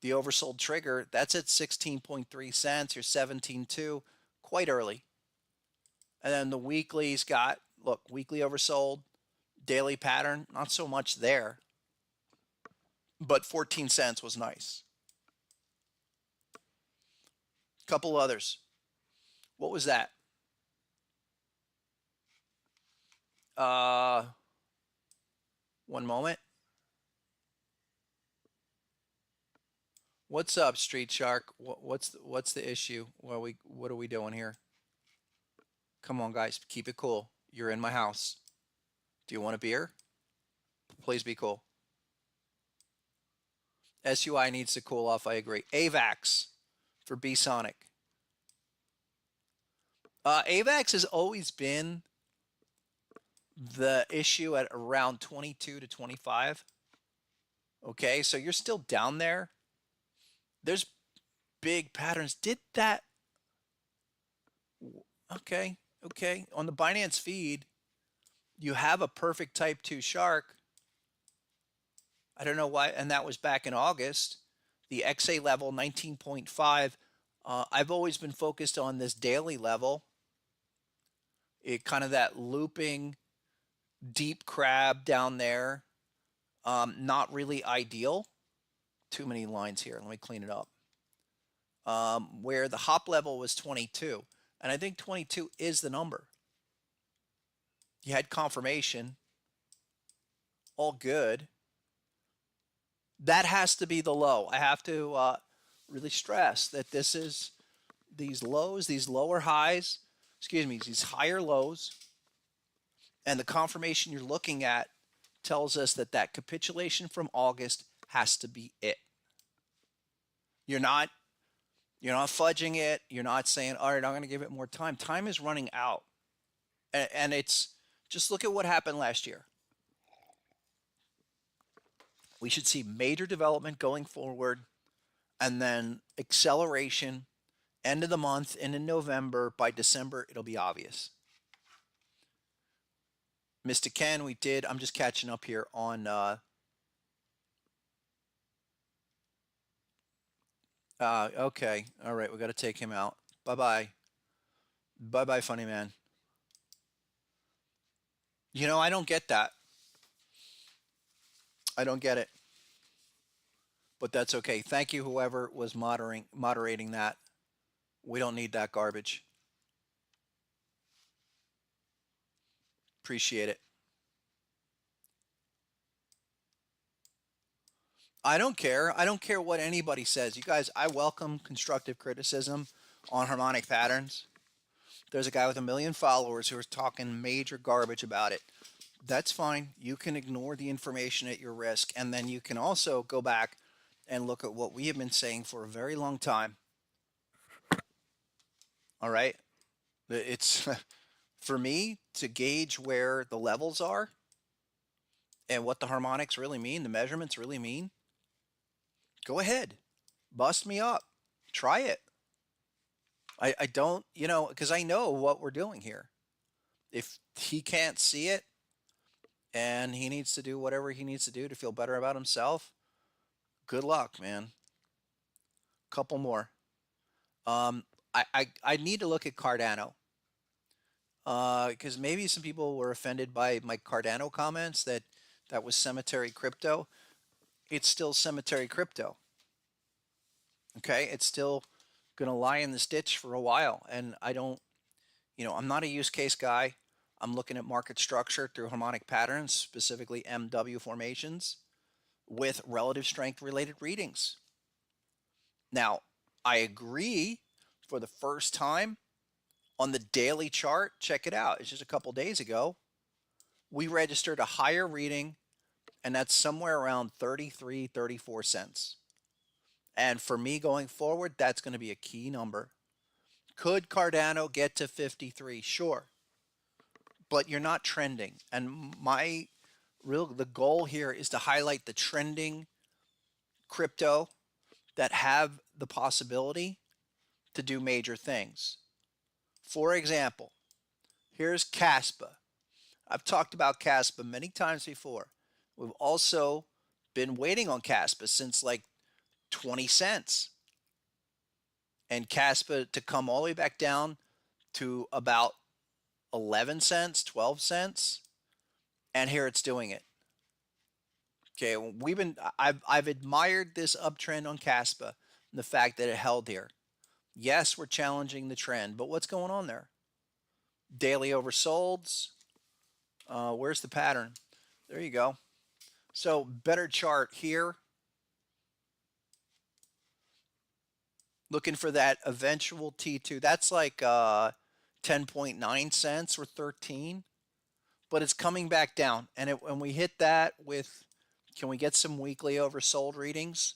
the oversold trigger, that's at 16.3 cents or 17.2, quite early. And then the weekly's got, look, weekly oversold, daily pattern, not so much there. But 14 cents was nice. Couple others. What was that? One moment. What's up, Street Shark? What's the issue? What are we doing here? Come on, guys, keep it cool. You're in my house. Do you want a beer? Please be cool. SUI needs to cool off. I agree. AVAX for B-Sonic. AVAX has always been the issue at around 22 to 25. Okay, so you're still down there. There's big patterns. Did that? Okay. On the Binance feed, you have a perfect type 2 shark. I don't know why, and that was back in August. The XA level, 19.5. I've always been focused on this daily level. It kind of that looping deep crab down there. Not really ideal. Too many lines here. Let me clean it up. Where the hop level was 22. And I think 22 is the number. You had confirmation. All good. That has to be the low. I have to really stress that this is these lows, these lower highs, these higher lows, and the confirmation you're looking at tells us that that capitulation from August has to be it. You're not fudging it. You're not saying, all right, I'm going to give it more time. Time is running out. And it's just look at what happened last year. We should see major development going forward and then acceleration end of the month and in November. By December, it'll be obvious. Mr. Ken, I'm just catching up here on Okay. All right. We got to take him out. Bye-bye. Bye-bye, funny man. You know, I don't get that. I don't get it. But that's okay. Thank you, whoever was moderating that. We don't need that garbage. Appreciate it. I don't care. I don't care what anybody says. You guys, I welcome constructive criticism on harmonic patterns. There's a guy with 1 million followers who is talking major garbage about it. That's fine. You can ignore the information at your risk. And then you can also go back and look at what we have been saying for a very long time. All right. It's for me to gauge where the levels are and what the harmonics really mean, the measurements really mean. Go ahead. Bust me up. Try it. I don't, you know, because I know what we're doing here. If he can't see it and he needs to do whatever he needs to do to feel better about himself, good luck, man. Couple more. I need to look at Cardano because maybe some people were offended by my Cardano comments that was cemetery crypto. It's still cemetery crypto. Okay, it's still going to lie in this ditch for a while, and I don't, you know, I'm not a use case guy. I'm looking at market structure through harmonic patterns, specifically MW formations with relative strength related readings. Now, I agree for the first time on the daily chart. Check it out. It's just a couple days ago. We registered a higher reading, and that's somewhere around 33, 34 cents. And for me going forward, that's going to be a key number. Could Cardano get to 53? Sure. But you're not trending. And the goal here is to highlight the trending crypto that have the possibility to do major things. For example, here's Caspa. I've talked about Caspa many times before. We've also been waiting on Caspa since like 20 cents. And Caspa to come all the way back down to about 11 cents, 12 cents. And here it's doing it. Okay, I've admired this uptrend on Caspa and the fact that it held here. Yes, we're challenging the trend, but what's going on there? Daily oversolds. Where's the pattern? There you go. So better chart here. Looking for that eventual T2. That's like 10.9 cents or 13, but it's coming back down. And when we hit that with, can we get some weekly oversold readings?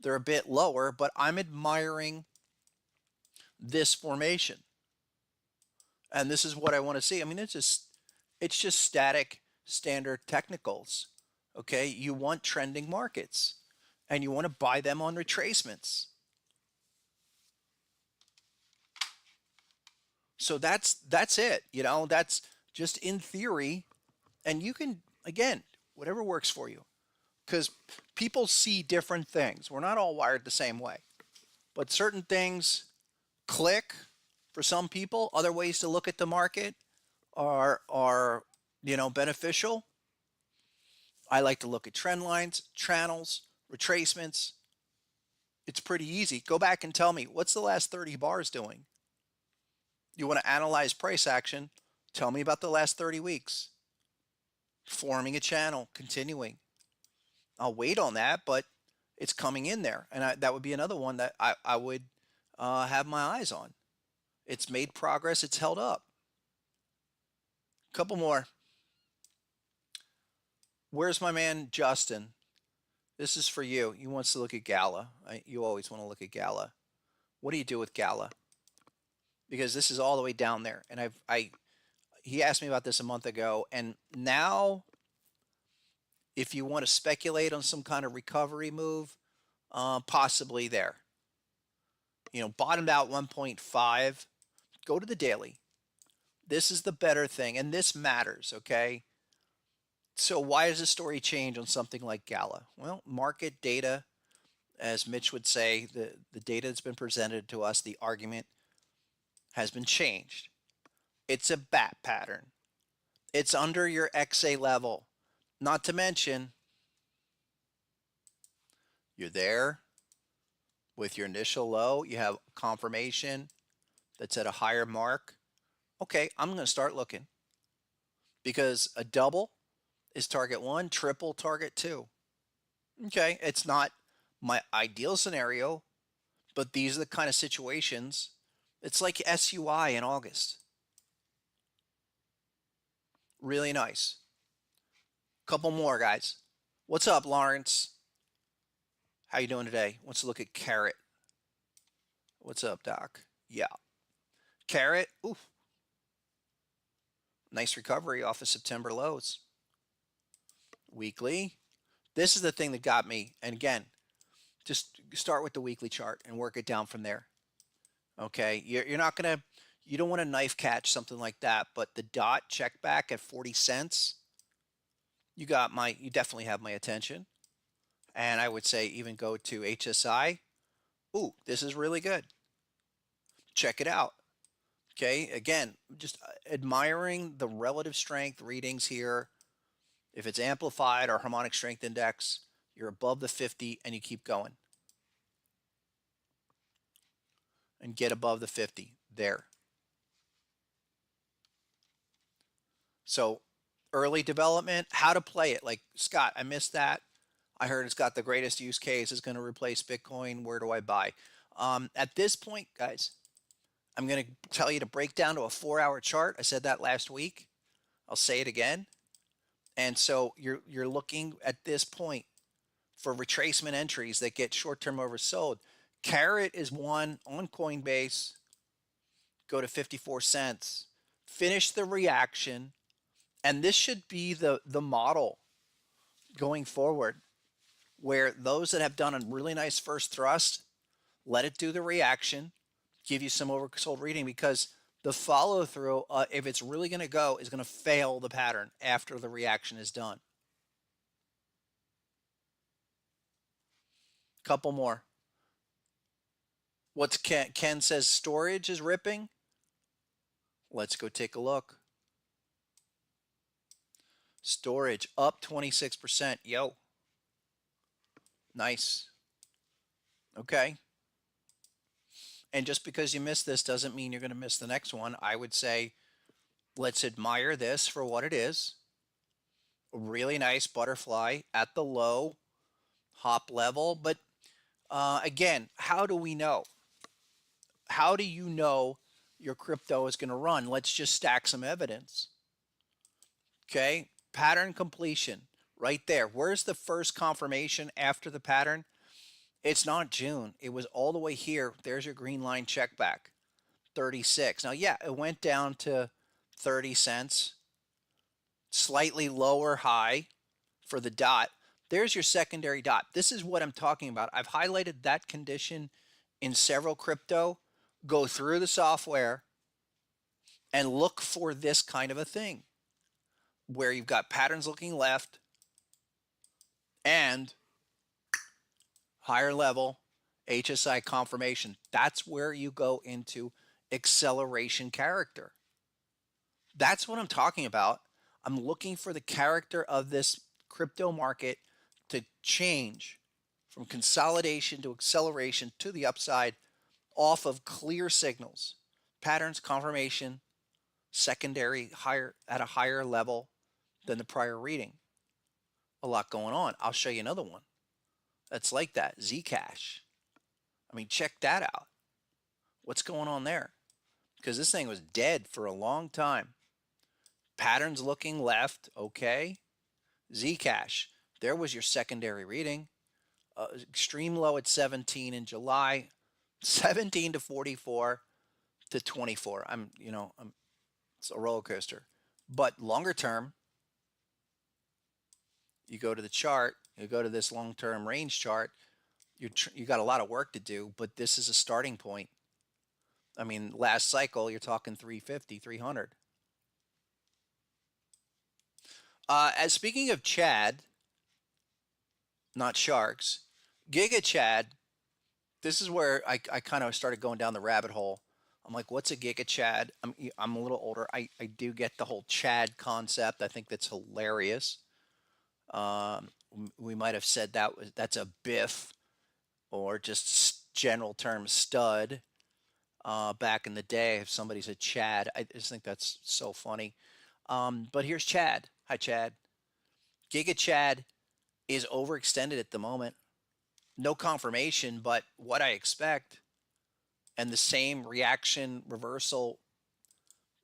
They're a bit lower, but I'm admiring this formation. And this is what I want to see. I mean, it's just static standard technicals. Okay, you want trending markets and you want to buy them on retracements. So that's it. You know, that's just in theory. And you can, again, whatever works for you, because people see different things. We're not all wired the same way, but certain things click for some people. Other ways to look at the market are you know, beneficial. I like to look at trend lines, channels, retracements. It's pretty easy. Go back and tell me, what's the last 30 bars doing? You want to analyze price action? Tell me about the last 30 weeks. Forming a channel, continuing. I'll wait on that, but it's coming in there. And that would be another one that I would have my eyes on. It's made progress. It's held up. Couple more. Where's my man Justin? This is for you. He wants to look at Gala. You always want to look at Gala. What do you do with Gala? Because this is all the way down there. And he asked me about this a month ago. And now, if you want to speculate on some kind of recovery move, possibly there. You know, bottomed out 1.5. Go to the daily. This is the better thing. And this matters, okay? So why does the story change on something like Gala? Well, market data As Mitch would say, the data that's been presented to us, the argument has been changed. It's a bat pattern. It's under your XA level. Not to mention, you're there with your initial low. You have confirmation that's at a higher mark. Okay, I'm going to start looking because a double is target 1, triple target 2. Okay, it's not my ideal scenario, but these are the kind of situations. It's like SUI in August. Really nice. Couple more, guys. What's up, Lawrence? How you doing today? Let's look at Carrot. What's up, Doc? Yeah. Carrot. Ooh. Nice recovery off of September lows. Weekly. This is the thing that got me. And again, just start with the weekly chart and work it down from there. Okay. You're not going to, you don't want to knife catch something like that, but the dot check back at 40 cents, you definitely have my attention. And I would say even go to HSI. Ooh, this is really good. Check it out. Okay, again, just admiring the relative strength readings here. If it's amplified or harmonic strength index, you're above the 50 and you keep going. And get above the 50 there. So early development, how to play it. Like, Scott, I missed that. I heard it's got the greatest use case. It's going to replace Bitcoin. Where do I buy? At this point, guys, I'm going to tell you to break down to a 4-hour chart. I said that last week. I'll say it again. And so you're looking at this point for retracement entries that get short-term oversold. Carrot is one on Coinbase. Go to 54 cents. Finish the reaction. And this should be the model going forward, where those that have done a really nice first thrust, let it do the reaction, give you some oversold reading, because the follow through, if it's really going to go, is going to fail the pattern after the reaction is done. Couple more. What's Ken says storage is ripping. Let's go take a look. Storage up 26%. Yo. Nice. Okay. And just because you missed this doesn't mean you're going to miss the next one. I would say let's admire this for what it is. A really nice butterfly at the low hop level. But again, how do we know? How do you know your crypto is going to run? Let's just stack some evidence. Okay, pattern completion right there. Where's the first confirmation after the pattern? It's not June. It was all the way here. There's your green line check back, 36. Now, yeah, it went down to 30 cents, slightly lower high for the dot. There's your secondary dot. This is what I'm talking about. I've highlighted that condition in several crypto. Go through the software and look for this kind of a thing where you've got patterns looking left and higher level HSI confirmation. That's where you go into acceleration character. That's what I'm talking about. I'm looking for the character of this crypto market to change from consolidation to acceleration to the upside off of clear signals, patterns, confirmation, secondary higher at a higher level than the prior reading. A lot going on. I'll show you another one that's like that. Zcash. I mean, check that out. What's going on there? Because this thing was dead for a long time. Patterns looking left. Okay. Zcash. There was your secondary reading. Extreme low at 17 in July. 17 to 44 to 24. It's a roller coaster. But longer term, you go to the chart, you go to this long-term range chart, you got a lot of work to do, but this is a starting point. I mean, last cycle, you're talking 350, 300. As speaking of Chad, not sharks, Giga Chad, this is where I kind of started going down the rabbit hole. I'm like, what's a Giga Chad? I'm a little older. I do get the whole Chad concept. I think that's hilarious. Um, we might have said that's a Biff or just general term stud back in the day. If somebody said Chad, I just think that's so funny. But here's Chad. Hi, Chad. Giga Chad is overextended at the moment. No confirmation, but what I expect, and the same reaction reversal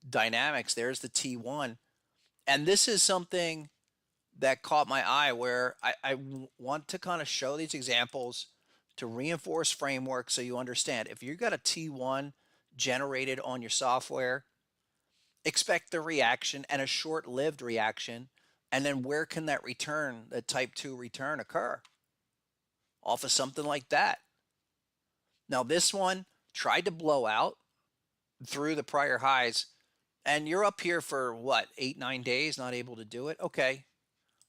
dynamics. There's the T1. And this is something that caught my eye where I want to kind of show these examples to reinforce framework so you understand. If you've got a T1 generated on your software, expect the reaction and a short-lived reaction. And then where can that return, the type 2 return occur? Off of something like that. Now this one tried to blow out through the prior highs, and you're up here for what, 8-9 days not able to do it. Okay,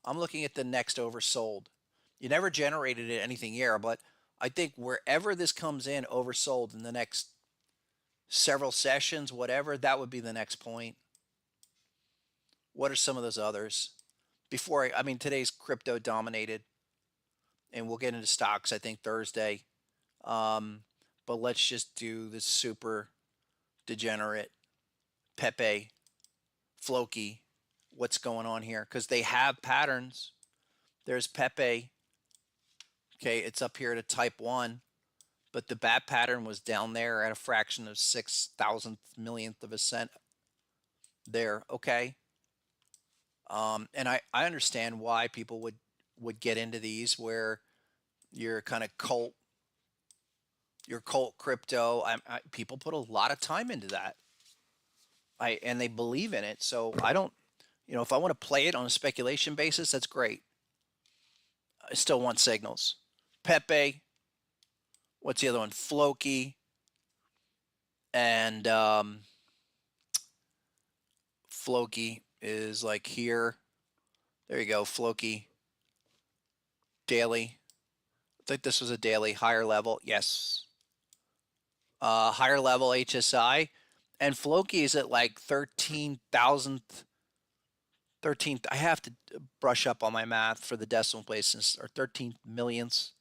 I'm looking at the next oversold. You never generated it anything here, but I think wherever this comes in oversold in the next several sessions, whatever, that would be the next point. What are some of those others? Before I mean, today's crypto dominated, and we'll get into stocks, I think, Thursday. But let's just do the super degenerate Pepe, Floki. What's going on here? Because they have patterns. There's Pepe. Okay, it's up here at a type 1, but the bat pattern was down there at a fraction of 6,000th millionth of a cent there. Okay. And I understand why people would get into these where you're kind of your cult crypto. People put a lot of time into that. And they believe in it. So I don't, if I want to play it on a speculation basis, that's great. I still want signals. Pepe. What's the other one? Floki. And Floki is like here. There you go, Floki. Daily. I think this was a daily higher level. Yes. Higher level HSI. And Floki is at like 13,000th. 13th. I have to brush up on my math for the decimal places, or 13th millionths.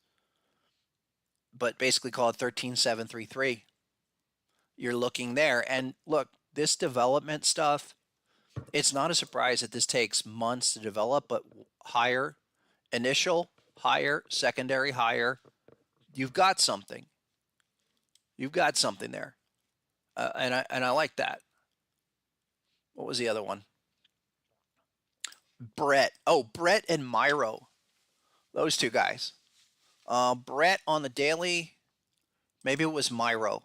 But basically call it 13,733. You're looking there. And look, this development stuff, it's not a surprise that this takes months to develop, but higher, initial, higher, secondary, higher. You've got something. You've got something there. And I like that. What was the other one? Brett. Oh, Brett and Myro. Those two guys. Brett on the daily. Maybe it was Myro.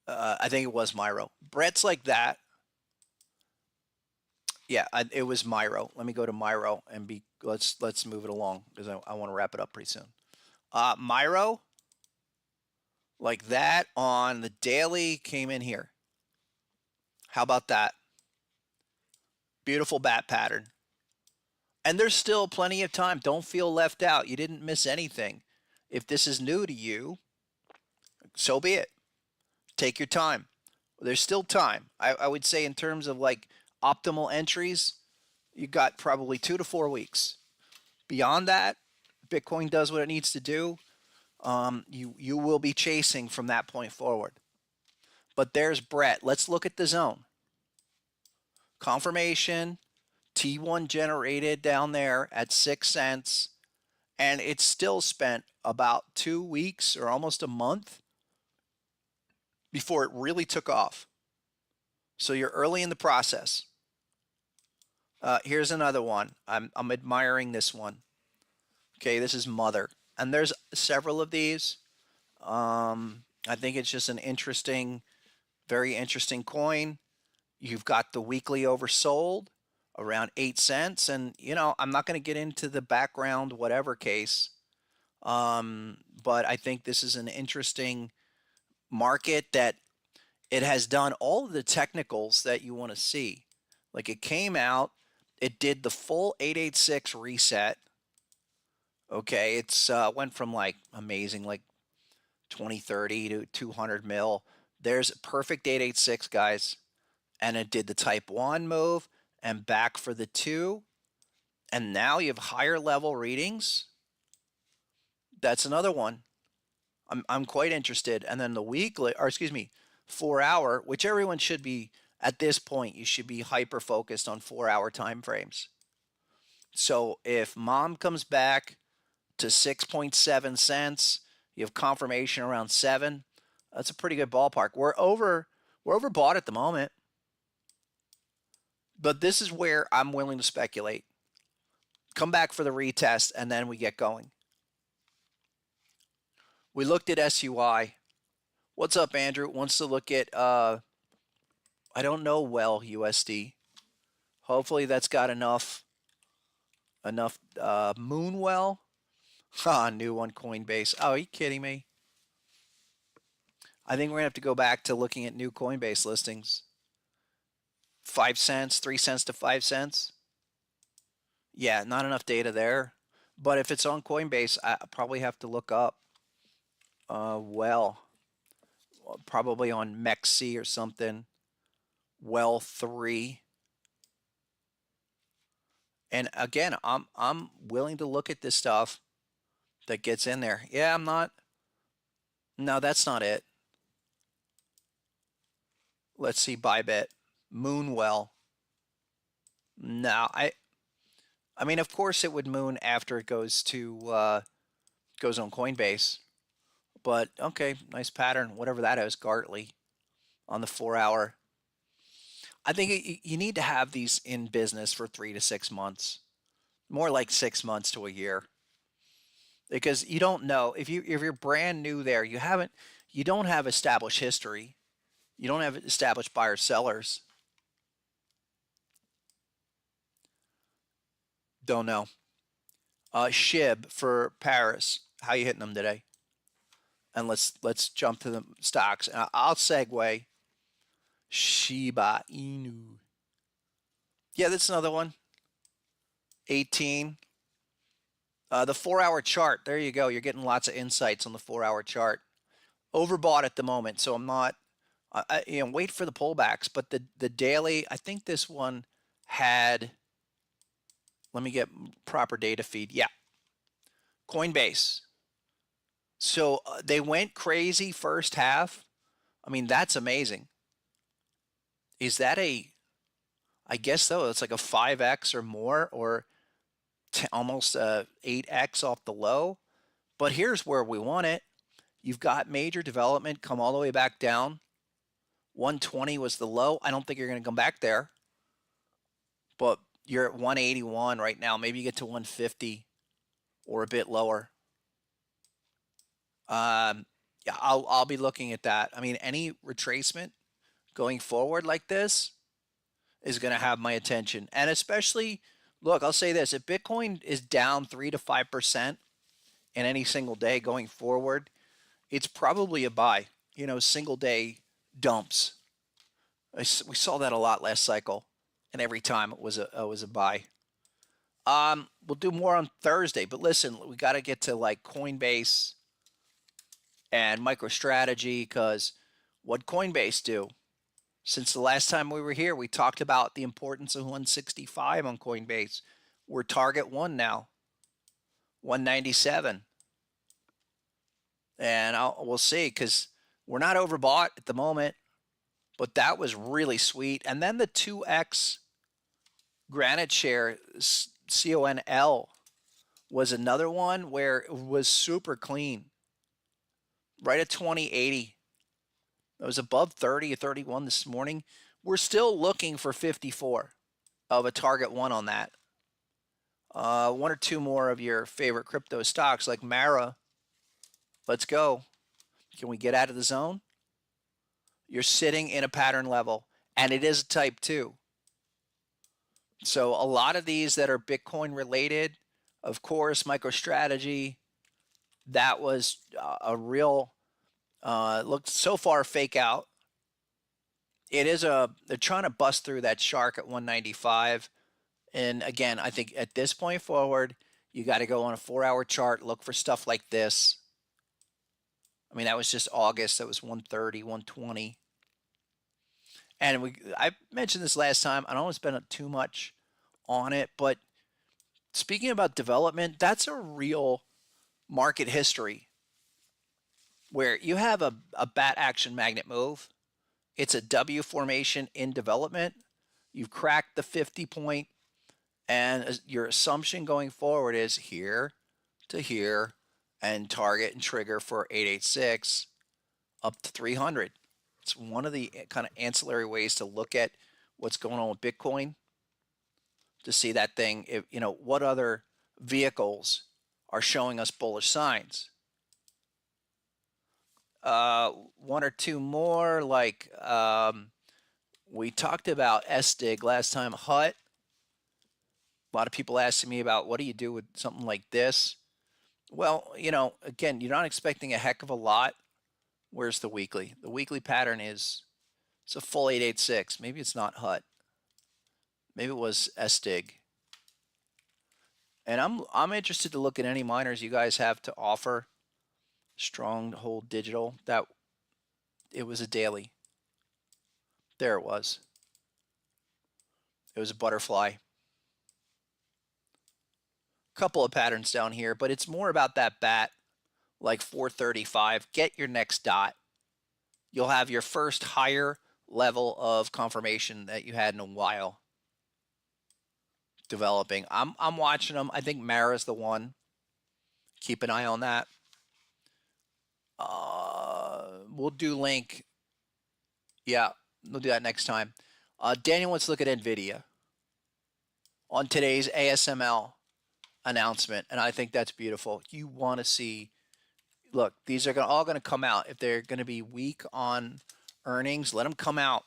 I think it was Myro. Brett's like that. Yeah, it was Myro. Let me go to Myro and let's move it along because I want to wrap it up pretty soon. Myro, like that on the daily, came in here. How about that? Beautiful bat pattern. And there's still plenty of time. Don't feel left out. You didn't miss anything. If this is new to you, so be it. Take your time. There's still time. I would say in terms of like optimal entries, you got probably 2 to 4 weeks. Beyond that, Bitcoin does what it needs to do. You will be chasing from that point forward. But there's Brett. Let's look at the zone. Confirmation, T1 generated down there at 6 cents, and it's still spent about 2 weeks or almost a month before it really took off. So you're early in the process. Here's another one. I'm admiring this one. Okay, this is Mother. And there's several of these. I think it's just an interesting, very interesting coin. You've got the weekly oversold around 8 cents. And, I'm not going to get into the background, whatever case. But I think this is an interesting market that it has done all of the technicals that you want to see. Like it came out, it did the full 886 reset. Okay, it's went from like amazing, like 20, 30 to 200 mil. There's perfect 886, guys. And it did the type 1 move and back for the 2. And now you have higher level readings. That's another one. I'm quite interested. And then the weekly, or excuse me, 4 hour, which everyone should be at this point, you should be hyper focused on 4 hour time frames. So if mom comes back to 6.7 cents, you have confirmation around 7. That's a pretty good ballpark. We're overbought at the moment. But this is where I'm willing to speculate. Come back for the retest and then we get going. We looked at SUI. What's up, Andrew? Wants to look at I don't know, well, USD. Hopefully that's got enough Moonwell. Ah, new one, Coinbase. Oh, are you kidding me? I think we're gonna have to go back to looking at new Coinbase listings. 5 cents, 3 cents to 5 cents. Yeah, not enough data there. But if it's on Coinbase, I probably have to look up probably on MEXC or something. Well 3. And again, I'm willing to look at this stuff that gets in there. Yeah, I'm not. No, that's not it. Let's see, Bybit, Moonwell. No, I mean, of course it would moon after it goes to goes on Coinbase. But okay, nice pattern. Whatever that is, Gartley on the 4 hour. I think you need to have these in business for 3 to 6 months, more like 6 months to a year, because you don't know if you're brand new there. You don't have established history. You don't have established buyer sellers. Don't know. Shib for Paris. How you hitting them today? And let's jump to the stocks. And I'll segue. Shiba Inu. Yeah, that's another one. 18. The 4 hour chart. There you go. You're getting lots of insights on the 4 hour chart. Overbought at the moment, so I'm not. Wait for the pullbacks. But the daily, I think this one had. Let me get proper data feed. Yeah, Coinbase. So they went crazy first half. I mean, that's amazing. Is that I guess though, it's like a 5x or more, or almost 8x off the low. But here's where we want it. You've got major development come all the way back down. 120 was the low. I don't think you're going to come back there. But you're at 181 right now. Maybe you get to 150 or a bit lower. Yeah, I'll be looking at that. I mean, any retracement going forward like this is going to have my attention. And especially, look, I'll say this. If Bitcoin is down 3 to 5% in any single day going forward, it's probably a buy. Single day dumps. We saw that a lot last cycle, and every time it was a buy. We'll do more on Thursday, but listen, we got to get to like Coinbase and MicroStrategy, because what Coinbase do? Since the last time we were here, we talked about the importance of 165 on Coinbase. We're target 1 now, 197. And we'll see, because we're not overbought at the moment, but that was really sweet. And then the 2x Granite share, CONL, was another one where it was super clean. Right at 2080. It was above 30 or 31 this morning. We're still looking for 54 of a target 1 on that. 1 or 2 more of your favorite crypto stocks like Mara. Let's go. Can we get out of the zone? You're sitting in a pattern level, and it is a type 2. So a lot of these that are Bitcoin related, of course, MicroStrategy, that was a real, looked so far fake out. They're trying to bust through that shark at 195. And again, I think at this point forward, You got to go on a 4-hour chart, look for stuff like this. I mean, that was just August. That was 130, 120. And I mentioned this last time. I don't want to spend too much on it, but speaking about development, that's a real market history where you have a bat action magnet move. It's a W formation in development. You've cracked the 50 point, and your assumption going forward is here to here and target and trigger for 886 up to 300. It's one of the kind of ancillary ways to look at what's going on with Bitcoin, to see that thing, if, you know, what other vehicles are showing us bullish signs. One or two more, like we talked about SDIG last time, HUT. A lot of people asking me about what do you do with something like this? Well, you know, again, you're not expecting a heck of a lot. Where's the weekly? The weekly pattern is, it's a full 886. Maybe it's not HUT. Maybe it was SDIG. And I'm interested to look at any miners you guys have to offer. Stronghold Digital. That it was a daily. There it was. It was a butterfly. Couple of patterns down here, but it's more about that bat, like 435. Get your next dot. You'll have your first higher level of confirmation that you had in a while developing. I'm watching them. I think Mara's the one. Keep an eye on that. We'll do link. Yeah, we'll do that next time. Daniel, let's look at NVIDIA on today's ASML announcement, and I think that's beautiful. You want to see, look, these are all going to come out. If they're going to be weak on earnings, let them come out.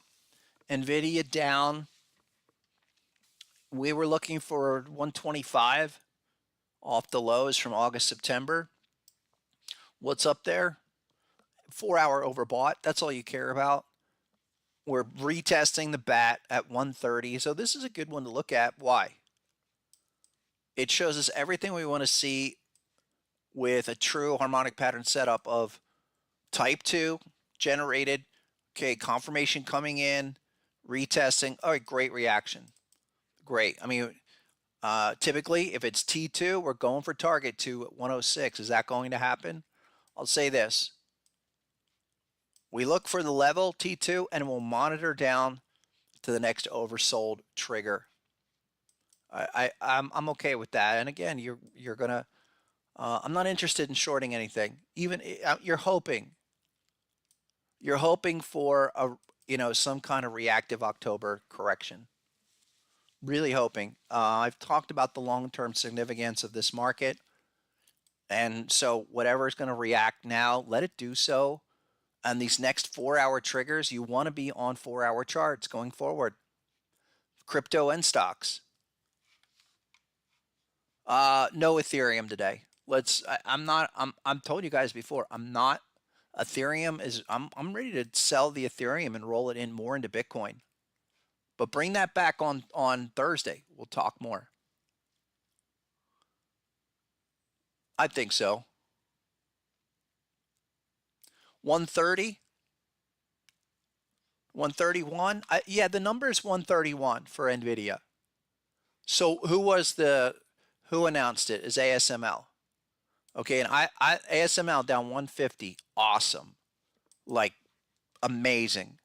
NVIDIA down. We were looking for 125 off the lows from August, September. What's up there? 4-hour overbought. That's all you care about. We're retesting the bat at 130. So this is a good one to look at. Why? It shows us everything we want to see with a true harmonic pattern setup of type 2 generated. Okay, confirmation coming in, retesting. All right, great reaction. Great. I mean, typically, if it's T2, we're going for target to 106. Is that going to happen? I'll say this. We look for the level T2 and we'll monitor down to the next oversold trigger. I'm okay with that. And again, you're gonna. I'm not interested in shorting anything. Even you're hoping for some kind of reactive October correction. Really hoping. I've talked about the long-term significance of this market, and so whatever is going to react now, let it do so. And these next 4-hour triggers, you want to be on 4-hour charts going forward. Crypto and stocks. No Ethereum today. I'm told you guys before, I'm not. Ethereum is, I'm ready to sell the Ethereum and roll it in more into Bitcoin. But bring that back on Thursday. We'll talk more. I think so. 130, 131. Yeah, the number is 131 for NVIDIA. So who announced it? Is ASML. Okay, and ASML down 150. Awesome. Like amazing.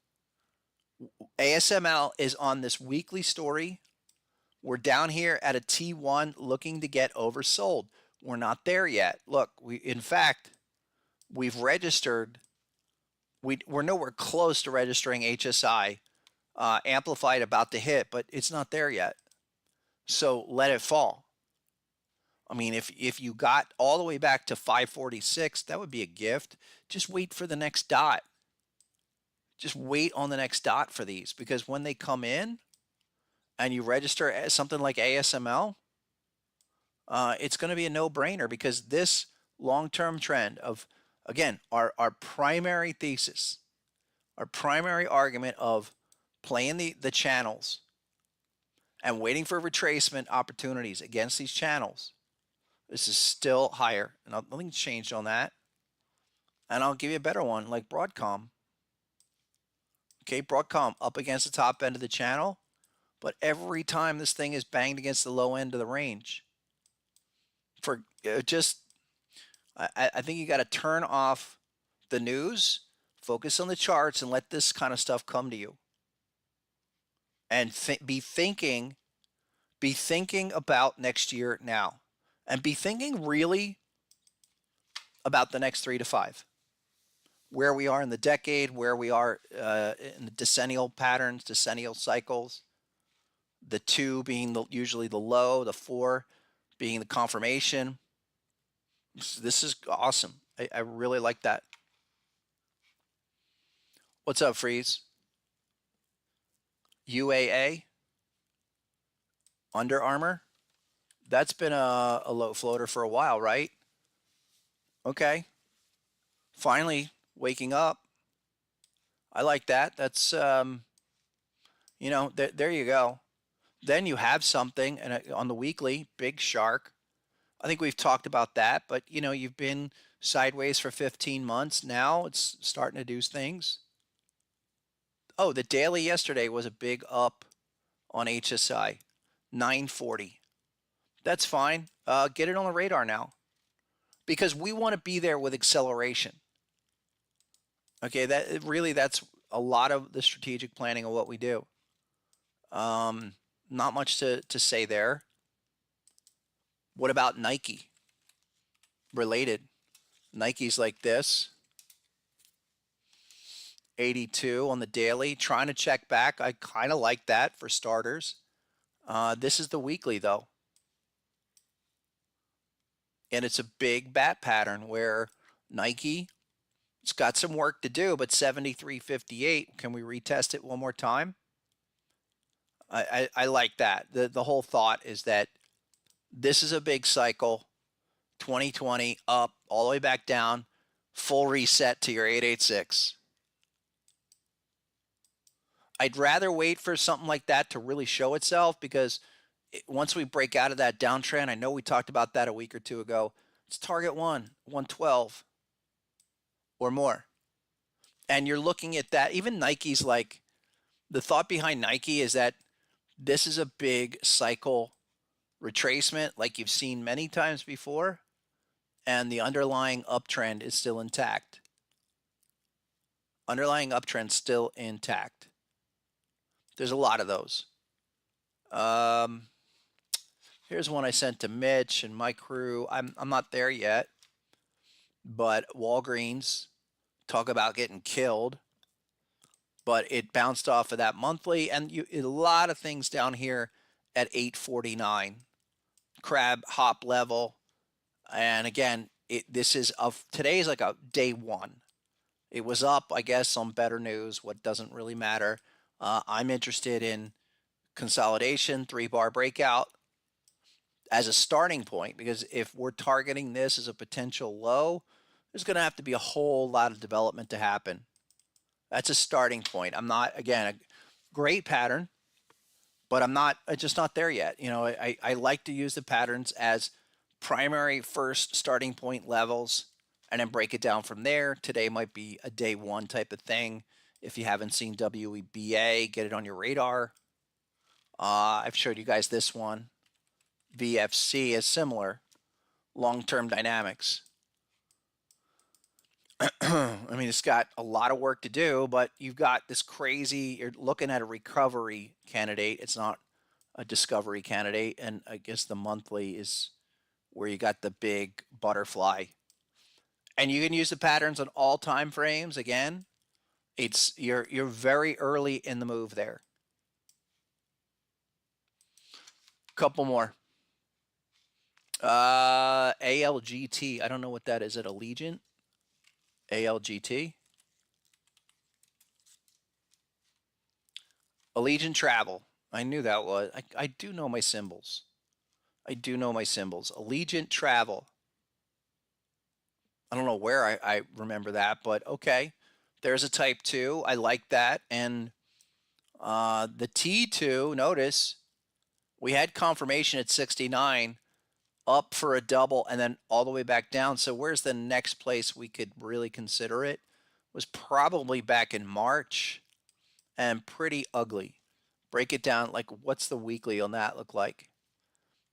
ASML is on this weekly story. We're down here at a T1 looking to get oversold. We're not there yet. Look, in fact, we've registered. We're nowhere close to registering HSI amplified about to hit, but it's not there yet. So let it fall. I mean, if you got all the way back to 546, that would be a gift. Just wait for the next dot. Just wait on the next dot for these, because when they come in and you register as something like ASML, it's going to be a no-brainer, because this long-term trend of, again, our primary thesis, our primary argument of playing the channels and waiting for retracement opportunities against these channels, This is still higher, and nothing's changed on that. And I'll give you a better one, like Broadcom. Okay, Broadcom up against the top end of the channel, but every time this thing is banged against the low end of the range. For I think you got to turn off the news, focus on the charts, and let this kind of stuff come to you. And be thinking about next year now, and be thinking really about the next 3 to 5. Where we are in the decade, where we are in the decennial patterns, decennial cycles. The 2 being usually the low, the 4 being the confirmation. This is awesome. I really like that. What's up, Freeze? UAA, Under Armour. That's been a low floater for a while, right? Okay. Finally waking up. I like that. That's, you know, there you go. Then you have something, and on the weekly, big shark. I think we've talked about that, but you know, you've been sideways for 15 months. Now it's starting to do things. Oh, the daily yesterday was a big up on HSI, 940. That's fine. Get it on the radar now, because we want to be there with acceleration. Okay, that's a lot of the strategic planning of what we do. Not much to say there. What about Nike? Related. Nike's like this. 82 on the daily. Trying to check back. I kind of like that for starters. This is the weekly, though. And it's a big bat pattern where Nike, it's got some work to do, but 73.58. Can we retest it one more time? I like that. The whole thought is that this is a big cycle. 2020 up, all the way back down, full reset to your 886. I'd rather wait for something like that to really show itself, because once we break out of that downtrend, I know we talked about that a week or two ago, it's target 112 or more. And you're looking at that. Even Nike's like, the thought behind Nike is that this is a big cycle retracement like you've seen many times before, and the underlying uptrend is still intact. Underlying uptrend still intact. There's a lot of those. Here's one I sent to Mitch and my crew. I'm not there yet, but Walgreens, talk about getting killed. But it bounced off of that monthly, and a lot of things down here at 849. Crab hop level. And again, this is today's like a day one. It was up, I guess, on better news. What doesn't really matter. I'm interested in consolidation, 3-bar breakout as a starting point, because if we're targeting this as a potential low, there's going to have to be a whole lot of development to happen. That's a starting point. I'm not, again, a great pattern, but I'm just not there yet. You know, I like to use the patterns as primary first starting point levels and then break it down from there. Today might be a day one type of thing. If you haven't seen WEBA, get it on your radar. I've showed you guys this one. VFC is similar. Long-term dynamics. I mean, it's got a lot of work to do, but you've got this crazy, you're looking at a recovery candidate. It's not a discovery candidate. And I guess the monthly is where you got the big butterfly. And you can use the patterns on all time frames. Again, you're very early in the move there. Couple more. ALGT. I don't know what that is. Is it Allegiant? ALGT. Allegiant Travel. I knew that was. I do know my symbols. I do know my symbols. Allegiant Travel. I don't know where I remember that, but okay. There's a type 2. I like that. And the T2, notice, we had confirmation at 69. up for a double and then all the way back down. So where's the next place we could really consider it? Was probably back in March, and pretty ugly. Break it down, like what's the weekly on that look like?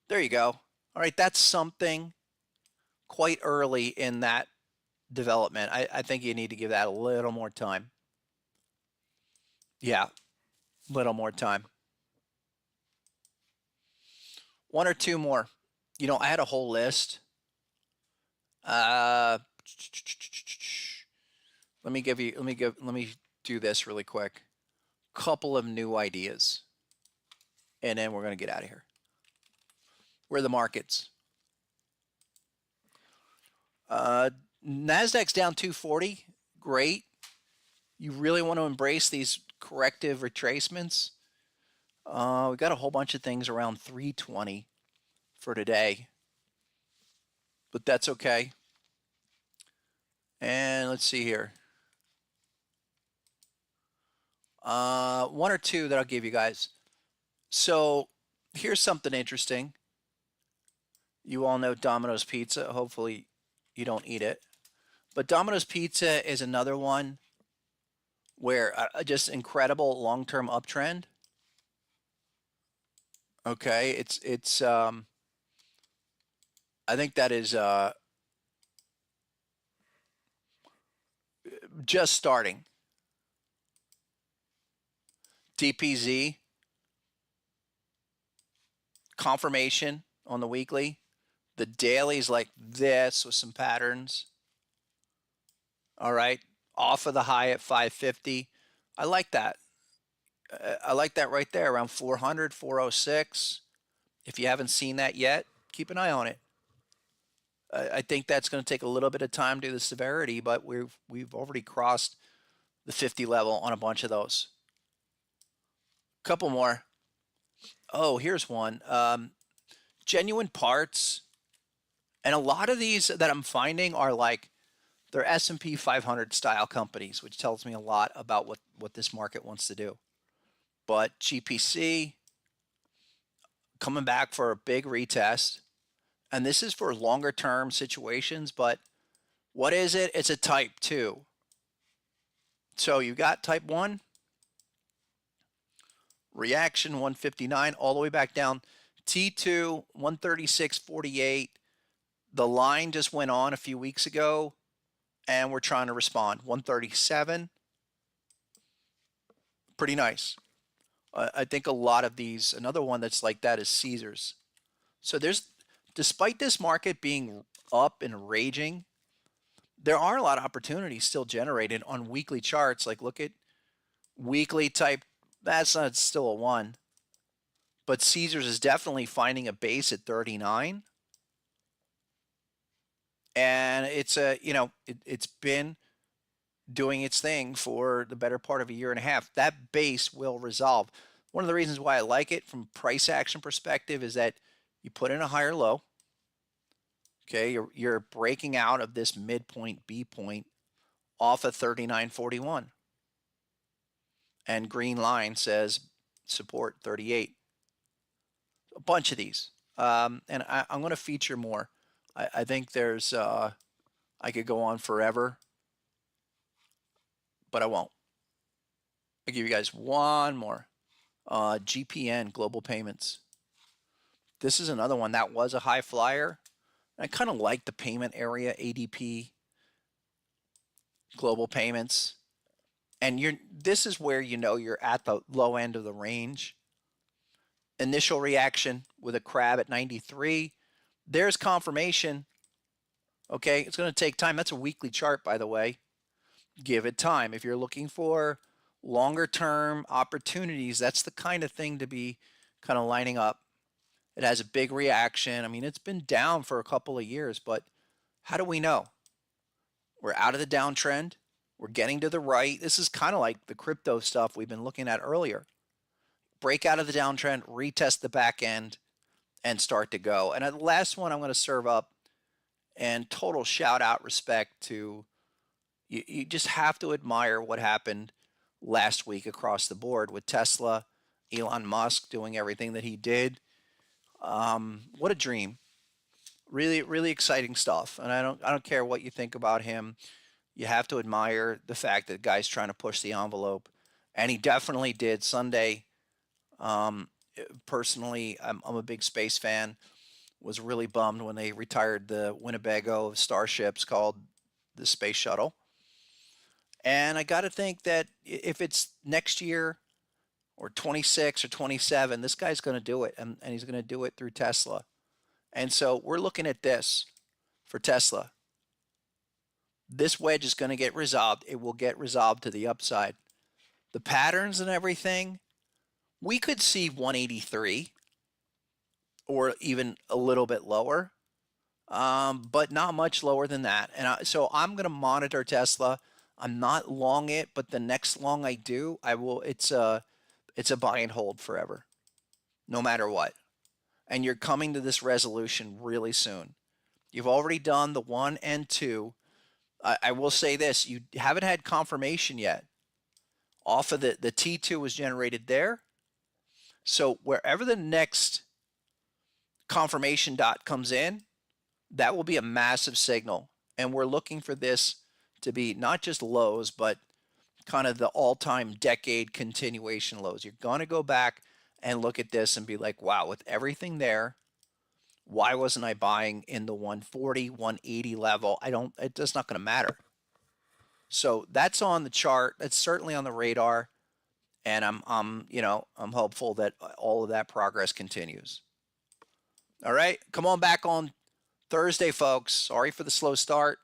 There you go. All right, that's something quite early in that development. I think you need to give that a little more time. Yeah, little more time. One or two more. You know, I had a whole list. Let me do this really quick. Couple of new ideas, and then we're going to get out of here. Where are the markets? Nasdaq's down 240. Great. You really want to embrace these corrective retracements. We got a whole bunch of things around 320 for today, but that's okay. And let's see here. One or two that I'll give you guys. So here's something interesting. You all know Domino's Pizza. Hopefully you don't eat it. But Domino's Pizza is another one where just incredible long-term uptrend. Okay, it's I think that is just starting. DPZ confirmation on the weekly. The daily's like this with some patterns. All right, off of the high at 550. I like that. I like that right there around 400, 406. If you haven't seen that yet, keep an eye on it. I think that's going to take a little bit of time to do the severity, but we've already crossed the 50 level on a bunch of those. Couple more. Oh, here's one. Genuine parts. And a lot of these that I'm finding are like they're S&P 500 style companies, which tells me a lot about what this market wants to do. But GPC coming back for a big retest. And this is for longer term situations, but what is it? It's a type 2. So you got type 1, reaction 159 all the way back down. T2 136.48. The line just went on a few weeks ago, and we're trying to respond. 137. Pretty nice. I think a lot of these, another one that's like that is Caesars. So there's, despite this market being up and raging, there are a lot of opportunities still generated on weekly charts. Like look at weekly type, that's not still a 1. But Caesars is definitely finding a base at 39. And it's a, you know, it's been doing its thing for the better part of a year and a half. That base will resolve. One of the reasons why I like it from price action perspective is that you put in a higher low. Okay, you're breaking out of this midpoint B point off of 39.41. And green line says support 38. A bunch of these. And I'm going to feature more. I think there's, I could go on forever, but I won't. I'll give you guys one more. GPN, Global Payments. This is another one that was a high flyer. I kind of like the payment area, ADP, Global Payments. And this is where you know you're at the low end of the range. Initial reaction with a crab at 93. There's confirmation. Okay, it's going to take time. That's a weekly chart, by the way. Give it time. If you're looking for longer term opportunities, that's the kind of thing to be kind of lining up. It has a big reaction. I mean, it's been down for a couple of years, but how do we know? We're out of the downtrend. We're getting to the right. This is kind of like the crypto stuff we've been looking at earlier. Break out of the downtrend, retest the back end, and start to go. And the last one I'm going to serve up, and total shout out respect to, you just have to admire what happened last week across the board with Tesla, Elon Musk doing everything that he did. What a dream. Really, really exciting stuff. And I don't care what you think about him. You have to admire the fact that the guy's trying to push the envelope, and he definitely did Sunday. Um, Personally, I'm a big space fan. Was really bummed when they retired the Winnebago of starships called the Space Shuttle. And I got to think that if it's next year or 26 or 27, this guy's going to do it, and he's going to do it through Tesla. And so we're looking at this for Tesla. This wedge is going to get resolved. It will get resolved to the upside. The patterns and everything, we could see 183 or even a little bit lower, but not much lower than that. And so I'm going to monitor Tesla. I'm not long it, but the next long I do, I will. It's a buy and hold forever, no matter what. And you're coming to this resolution really soon. You've already done the 1 and 2. I will say this: you haven't had confirmation yet. Off of the T2 was generated there. So wherever the next confirmation dot comes in, that will be a massive signal. And we're looking for this to be not just lows, but kind of the all-time decade continuation lows. You're going to go back and look at this and be like, wow, with everything there, why wasn't I buying in the 140, 180 level? It's not going to matter. So that's on the chart. That's certainly on the radar. And I'm hopeful that all of that progress continues. All right, come on back on Thursday, folks. Sorry for the slow start.